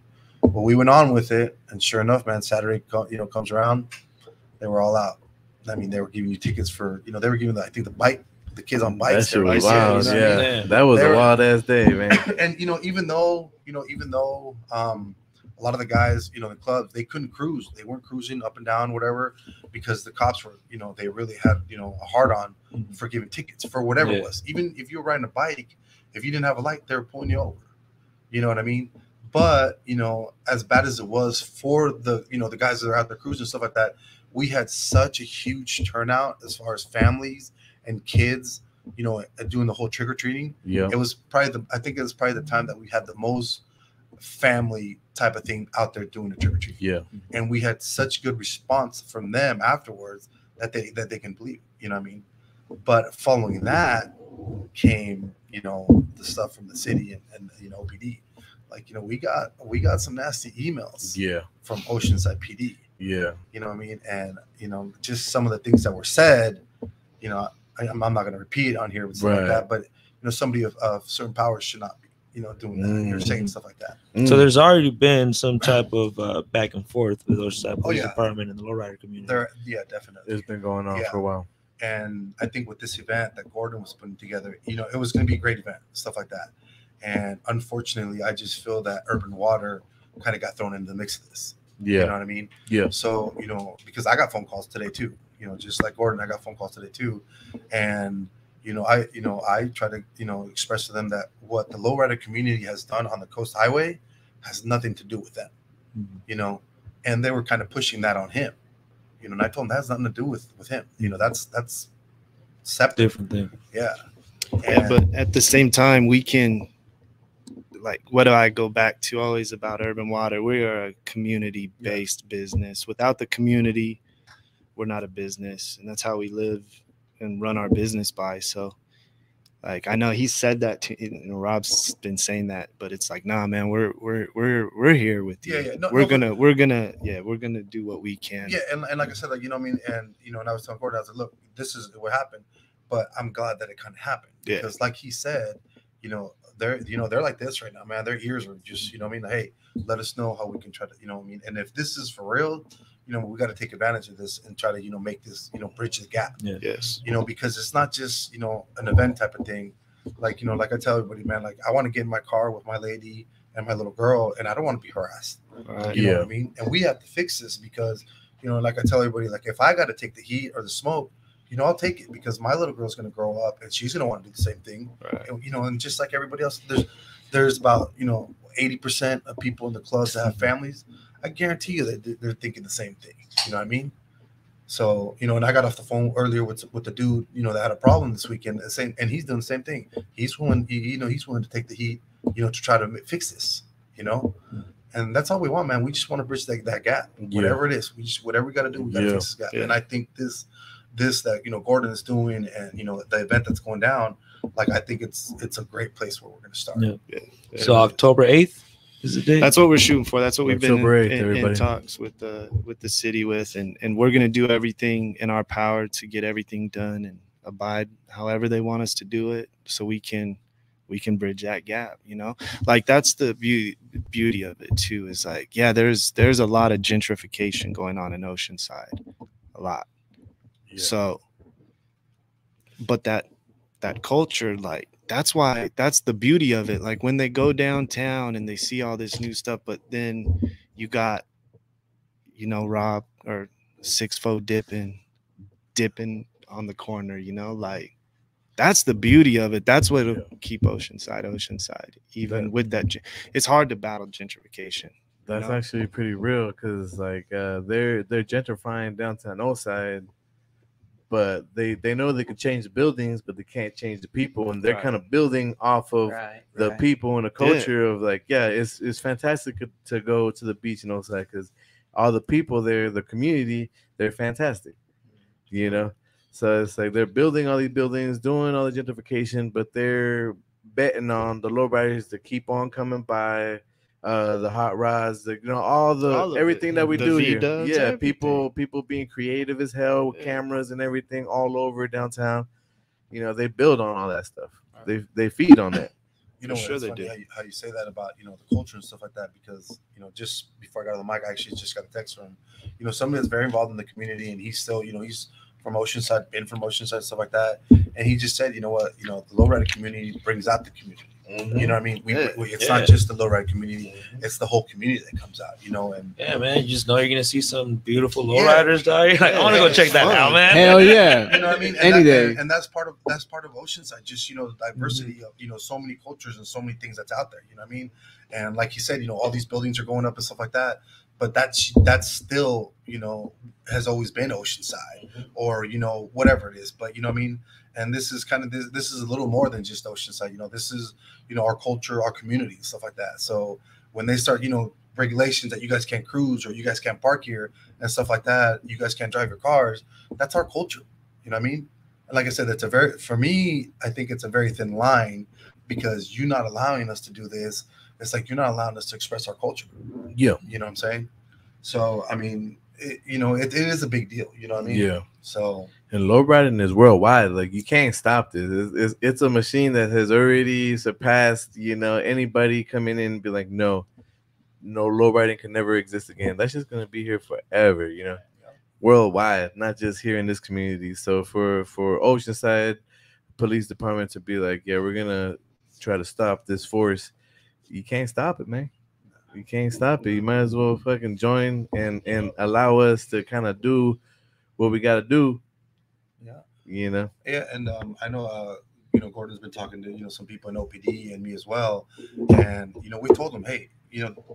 Well, we went on with it. And sure enough, man, Saturday, comes around. They were all out. I mean, they were giving you tickets for, you know, they were giving, I think, the kids on That bikes. shit was They were wild. icing, you know what I Yeah. mean? That was They a were- wild ass day, man. And even though a lot of the guys, the clubs, they couldn't cruise. They weren't cruising up and down, whatever, because the cops were, they really had, a hard on for giving tickets for whatever it was. Even if you were riding a bike, if you didn't have a light, they were pulling you over. You know what I mean? But, as bad as it was for the, the guys that are out there cruising and stuff like that, we had such a huge turnout as far as families and kids, doing the whole trick or treating. Yeah. It was probably I think it was probably the time that we had the most family type of thing out there doing the trick or treat. Yeah. And we had such good response from them afterwards that they can believe, you know what I mean? But following that came, the stuff from the city and OPD. Like, we got some nasty emails from Oceanside PD. Yeah. You know what I mean? And, just some of the things that were said, I'm not going to repeat it on here with stuff like that, but, somebody of certain powers should not be, doing that or saying stuff like that. So there's already been some type of back and forth with Oceanside Police yeah. Department and the lowrider community. Yeah, definitely. It's been going on for a while. And I think with this event that Gordon was putting together, it was going to be a great event, stuff like that. And unfortunately, I just feel that Urban Water kind of got thrown into the mix of this. Yeah. You know what I mean? Yeah. So, because I got phone calls today too, just like Gordon, I got phone calls today too. And, I try to, express to them that what the lowrider community has done on the Coast Highway has nothing to do with them, and they were kind of pushing that on him, and I told him that has nothing to do with him. That's separate. Different thing. Yeah. Yeah, but at the same time, we can, like, what do I go back to always about Urban Water? We are a community-based business. Without the community, we're not a business, and that's how we live and run our business by. So, like, I know he said that to, Rob's been saying that, but it's like, nah, man, we're here with you. Yeah. No, we're gonna do what we can. Yeah, and like I said, like, and I was telling Gordon, I was like, look, this is what happened, but I'm glad that it kind of happened because, like he said, they're like this right now, man. Their ears are just, like, hey, let us know how we can try to, and if this is for real, we got to take advantage of this and try to, make this, bridge the gap. Yeah. Yes. Because it's not just, an event type of thing. Like, like I tell everybody, man, like I want to get in my car with my lady and my little girl, and I don't want to be harassed. Right. You know what I mean? And we have to fix this because, like I tell everybody, like if I got to take the heat or the smoke, I'll take it because my little girl's going to grow up and she's going to want to do the same thing. Right. And, and just like everybody else, there's about, 80% of people in the clubs that have families. I guarantee you that they're thinking the same thing. You know what I mean? So, and I got off the phone earlier with the dude, that had a problem this weekend, and he's doing the same thing. He's willing, he's willing to take the heat, to try to fix this, and that's all we want, man. We just want to bridge that gap, whatever it is. Whatever we got to do, we got to fix this gap. Yeah. And I think this that, Gordon is doing and, the event that's going down, like, I think it's a great place where we're going to start. Yeah. So October 8th is the date? That's what we're shooting for. That's what we've been in talks with the city with, and we're going to do everything in our power to get everything done and abide however they want us to do it, so we can bridge that gap. Like, that's the beauty of it too, is like, yeah, there's a lot of gentrification going on in Oceanside, a lot. Yeah. So, but that culture, like, that's the beauty of it. Like, when they go downtown and they see all this new stuff, but then you got, Rob or 6'4" dipping on the corner, like, that's the beauty of it. That's what'll keep Oceanside. Even with that, it's hard to battle gentrification. That's actually pretty real because, like, they're gentrifying downtown Oside, but they know they can change the buildings, but they can't change the people, and they're kind of building off of the people and the culture of, like, it's fantastic to go to the beach in Oside because all the people there, the community, they're fantastic, So it's like they're building all these buildings, doing all the gentrification, but they're betting on the lowriders to keep on coming by, the hot rods, everything that we do here. Yeah, people being creative as hell with cameras and everything all over downtown. They build on all that stuff. They feed on that. You know, For sure it's they funny do. how you say that about, the culture and stuff like that, because, just before I got on the mic, I actually just got a text from, somebody that's very involved in the community, and he's still, he's from Oceanside, been from Oceanside, stuff like that. And he just said, you know what, the lowrider community brings out the community. You know what I mean? It's not just the lowrider community; it's the whole community that comes out. And Yeah, man, you just know you're gonna see some beautiful lowriders down here. Like, I want to go check that out, man. Hell yeah. You know what I mean? Any day. And that's part of Oceanside. Just the diversity of so many cultures and so many things that's out there. You know what I mean? And like you said, all these buildings are going up and stuff like that. But that's still has always been Oceanside, or whatever it is. But you know what I mean? And this is kind of this is a little more than just Oceanside. This is our culture, our community, and stuff like that. So when they start regulations that you guys can't cruise or you guys can't park here and stuff like that, you guys can't drive your cars, that's our culture. You know what I mean? And like I said, for me, I think it's a very thin line, because you're not allowing us to do this. It's like you're not allowing us to express our culture. Yeah. You know what I'm saying? So I mean, it is a big deal. You know what I mean? Yeah. So, and lowriding is worldwide. Like, you can't stop this. It's a machine that has already surpassed, anybody coming in and be like, no lowriding can never exist again. That's just gonna be here forever, worldwide, not just here in this community. So for Oceanside Police Department to be like, yeah, we're gonna try to stop this force, you can't stop it, man. You can't stop it. You might as well fucking join and allow us to kind of do what we got to do. Yeah. Yeah, and I know Gordon's been talking to some people in OPD and me as well, and we told them, hey,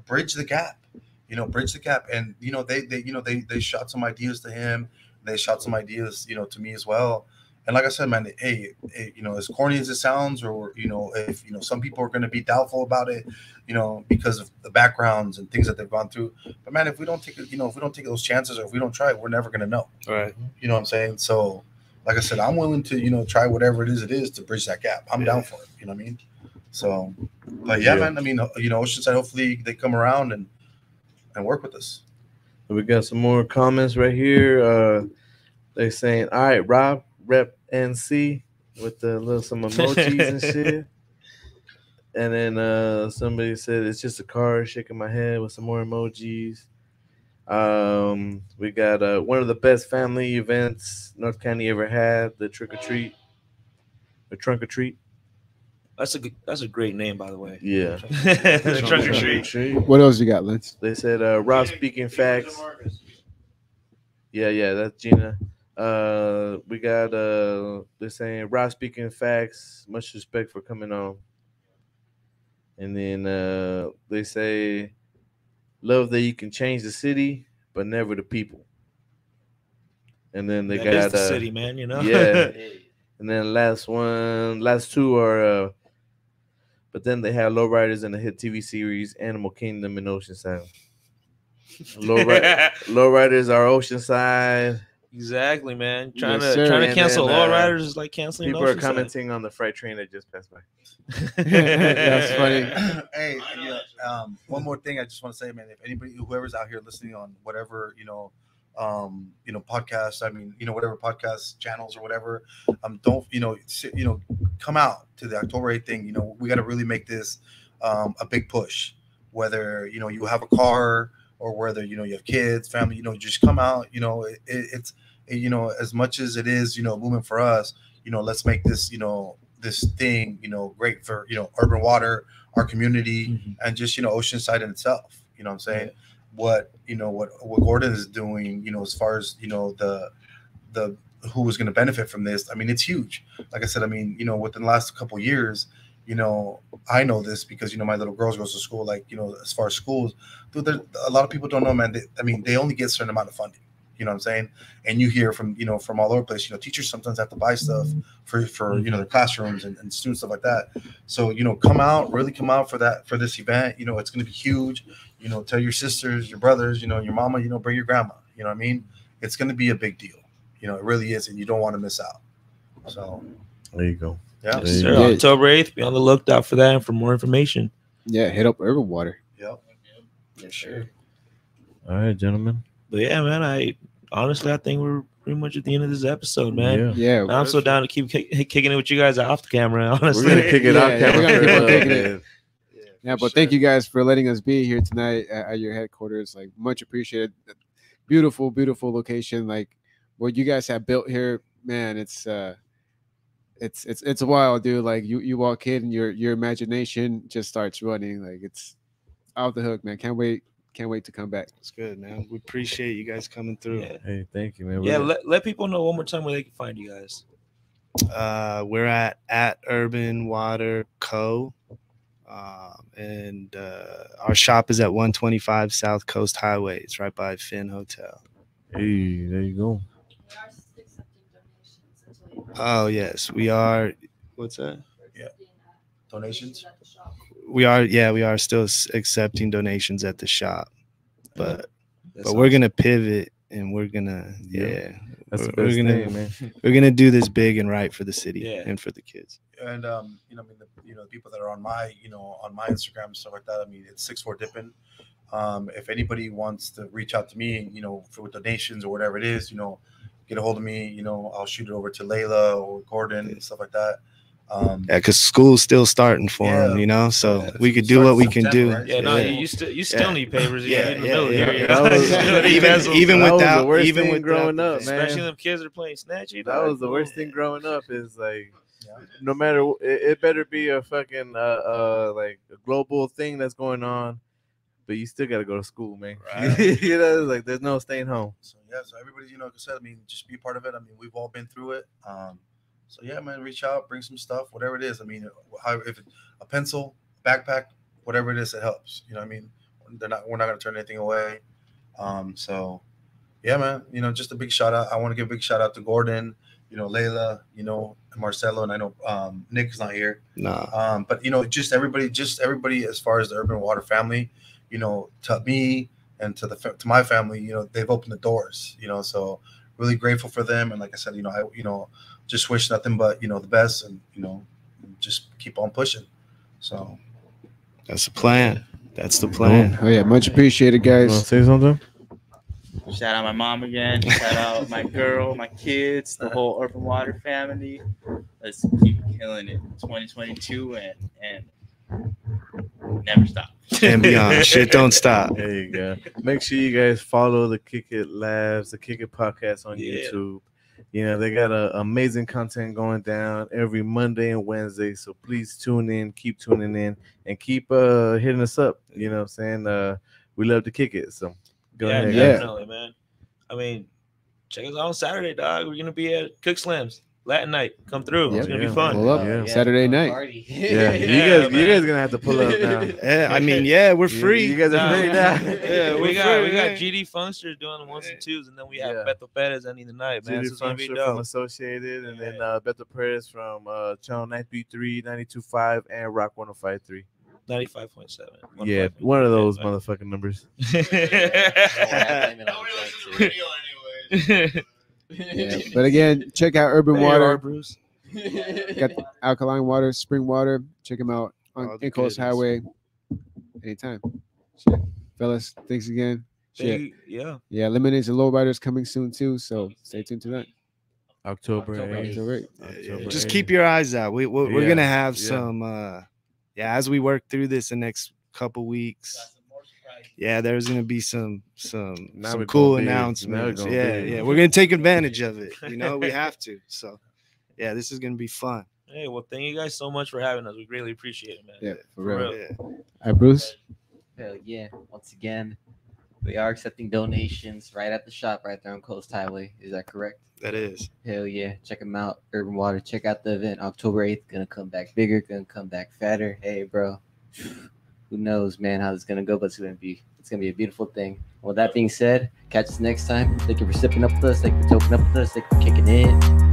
bridge the gap, bridge the gap, and they shot some ideas to him, they shot some ideas to me as well. And like I said, man, hey, as corny as it sounds, or if some people are going to be doubtful about it, because of the backgrounds and things that they've gone through. But man, if we don't take it, if we don't take those chances, or if we don't try it, we're never going to know. Right. You know what I'm saying? So, like I said, I'm willing to try whatever it is to bridge that gap. I'm down for it. You know what I mean? So, but yeah, man. I mean, Oceanside, hopefully they come around and work with us. We got some more comments right here. They saying, all right, Rob, rep NC, with some emojis and shit. And then somebody said it's just a car, shaking my head with some more emojis. We got one of the best family events North County ever had, the trunk or treat. That's a great name, by the way. Yeah. The trunk or treat. What else you got, Lenz? They said Rob speaking facts. Yeah, that's Gina. We got they're saying Rob speaking facts, much respect for coming on. And then they say love that you can change the city, but never the people. And then they got the city, man, Yeah. And then last two are but then they have lowriders in the hit TV series Animal Kingdom in Oceanside. Lowriders are Oceanside. Exactly, man. Trying Yes, to sir. cancel then, lowriders is like canceling. People are Oceanside. commenting on the freight train that just passed by. That's funny. Hey, one more thing I just want to say, man. If anybody, whoever's out here listening on whatever podcasts, I mean, whatever podcast channels or whatever, don't come out to the October 8th thing. We got to really make this a big push. Whether you have a car or whether you have kids, family, just come out. It's as much as it is movement for us. Let's make this this thing great for Urban Water, our community, and just Oceanside in itself. You know what I'm saying? Yeah. What Gordon is doing, as far as the who is going to benefit from this. I mean, it's huge. Like I said, I mean, within the last couple of years, I know this because my little girls goes to school. Like as far as schools, dude, a lot of people don't know, man. They only get a certain amount of funding. You know what I'm saying? And you hear from from all over the place. Teachers sometimes have to buy stuff for their classrooms and students, stuff like that. So really come out for this event. It's going to be huge. Tell your sisters, your brothers, your mama, bring your grandma. You know what I mean? It's going to be a big deal. It really is, and you don't want to miss out. So there you go. Yeah. Yes, sir. October 8th. Be on the lookout for that and for more information. Yeah, hit up Urban Water. Yep. Yeah, sure. All right, gentlemen. But yeah, man, I think pretty much at the end of this episode, man. Yeah, I'm so down to keep kicking it with you guys off the camera. We're Honestly, gonna kick it out Yeah, camera. we're gonna keep on for kicking a it. bit. Yeah, but thank you guys for letting us be here tonight at your headquarters. Like, much appreciated. Beautiful, beautiful location. Like, what you guys have built here, man. It's wild, dude. Like, you walk in, and your imagination just starts running. Like, it's off the hook, man. Can't wait to come back. It's good, man. We appreciate you guys coming through. Yeah. Hey, thank you, man. Yeah, let people know one more time where they can find you guys. We're at Urban Water Co. And our shop is at 125 South Coast Highway. It's right by Finn Hotel. Hey, there you go. We are accepting donations until you Oh yes, we are. What's that? Yeah. Donations? at the shop. We are still accepting donations at the shop, but That's we're gonna pivot and we're gonna That's the we're best gonna thing, man. we're gonna do this big and right for the city Yeah. and for the kids. And the people that are on my Instagram and stuff like that. I mean, it's 64 Dippin'. If anybody wants to reach out to me, for donations or whatever it is, get a hold of me. I'll shoot it over to Layla or Gordon and stuff like that. Yeah, because school's still starting for them, so we could do what we can do. Right? Yeah, no, you still need papers. Yeah, In the middle here. yeah. That was- even that was without the worst even thing without growing the- up, man. Especially them kids that are playing snatchy. That was the worst thing growing up. Is like, no matter it better be a fucking like a global thing that's going on, but you still gotta go to school, man. Right. It's like there's no staying home. So everybody, like I said, I mean, just be part of it. I mean, we've all been through it. So yeah, man, reach out, bring some stuff, whatever it is. I mean, if it's a pencil, backpack, whatever it is, it helps. You know what I mean? We're not gonna turn anything away. So yeah, man, just a big shout out. I want to give a big shout out to Gordon, Layla, and Marcelo, and I know Nick's not here. Nah. But just everybody as far as the Urban Water family, to me and to my family, they've opened the doors, so really grateful for them. And like I said, I just wish nothing but the best, and just keep on pushing. So That's the plan. That's the plan. Oh yeah, much appreciated, You wanna guys. say something? Shout out my mom again. Shout out my girl, my kids, the whole Urban Water family. Let's keep killing it. 2022 and never stop. And beyond. Shit don't stop. There you go. Make sure you guys follow the Kick It Labs, the Kick It podcast on Yeah. YouTube. They got amazing content going down every Monday and Wednesday. So please tune in, keep tuning in, and keep hitting us up. You know what I'm saying? We love to kick it. So go ahead. Yeah. Definitely, man. I mean, check us out on Saturday, dog. We're gonna be at Cook Slams Latin night. Come through. It's Yep. gonna be fun. Pull up Yeah. Saturday night. Party. Yeah, Yeah, you guys gonna have to pull up now. Yeah, I mean, yeah, we're free. You guys are free now. Yeah, we we're got free, yeah. GD Funksters doing the ones and twos, and then we have Yeah. Beto Perez ending the night, man. Judy So it's gonna be Funster from dope. Associated, and then Beto Perez from Channel 933, 92.5, and Rock 105.3. 95.7. Yeah, one of those Yeah, motherfucking numbers. Yeah. But again, check out Urban There you Water. are, Bruce. Got the alkaline water, spring water. Check them out on All the Coast goodies. Highway. Anytime. Shit. Fellas, thanks again. Shit. Yeah. Yeah, Lemonades and Lowriders coming soon too. So stay tuned to that. October 8th. October 8th. October Just 8th. keep your eyes out. We're Yeah, gonna have yeah. some as we work through this the next couple weeks. Yeah, there's gonna be some Now we're cool gonna be- now we're announcements. gonna Yeah, be. yeah. We're gonna take advantage of it. We have to. So yeah, this is gonna be fun. Hey, well, thank you guys so much for having us. We greatly appreciate it, man. Yeah, for For real. real. Yeah. All right, Bruce. Hell yeah. Once again, we are accepting donations right at the shop right there on Coast Highway. Is that correct? That is. Hell yeah. Check them out. Urban Water. Check out the event October 8th. Gonna come back bigger. Gonna come back fatter. Hey, bro. Who knows, man, how it's gonna go, but it's gonna be a beautiful thing. With that being said, catch us next time. Thank you for sipping up with us. Thank you for toking up with us. Thank you for kicking it.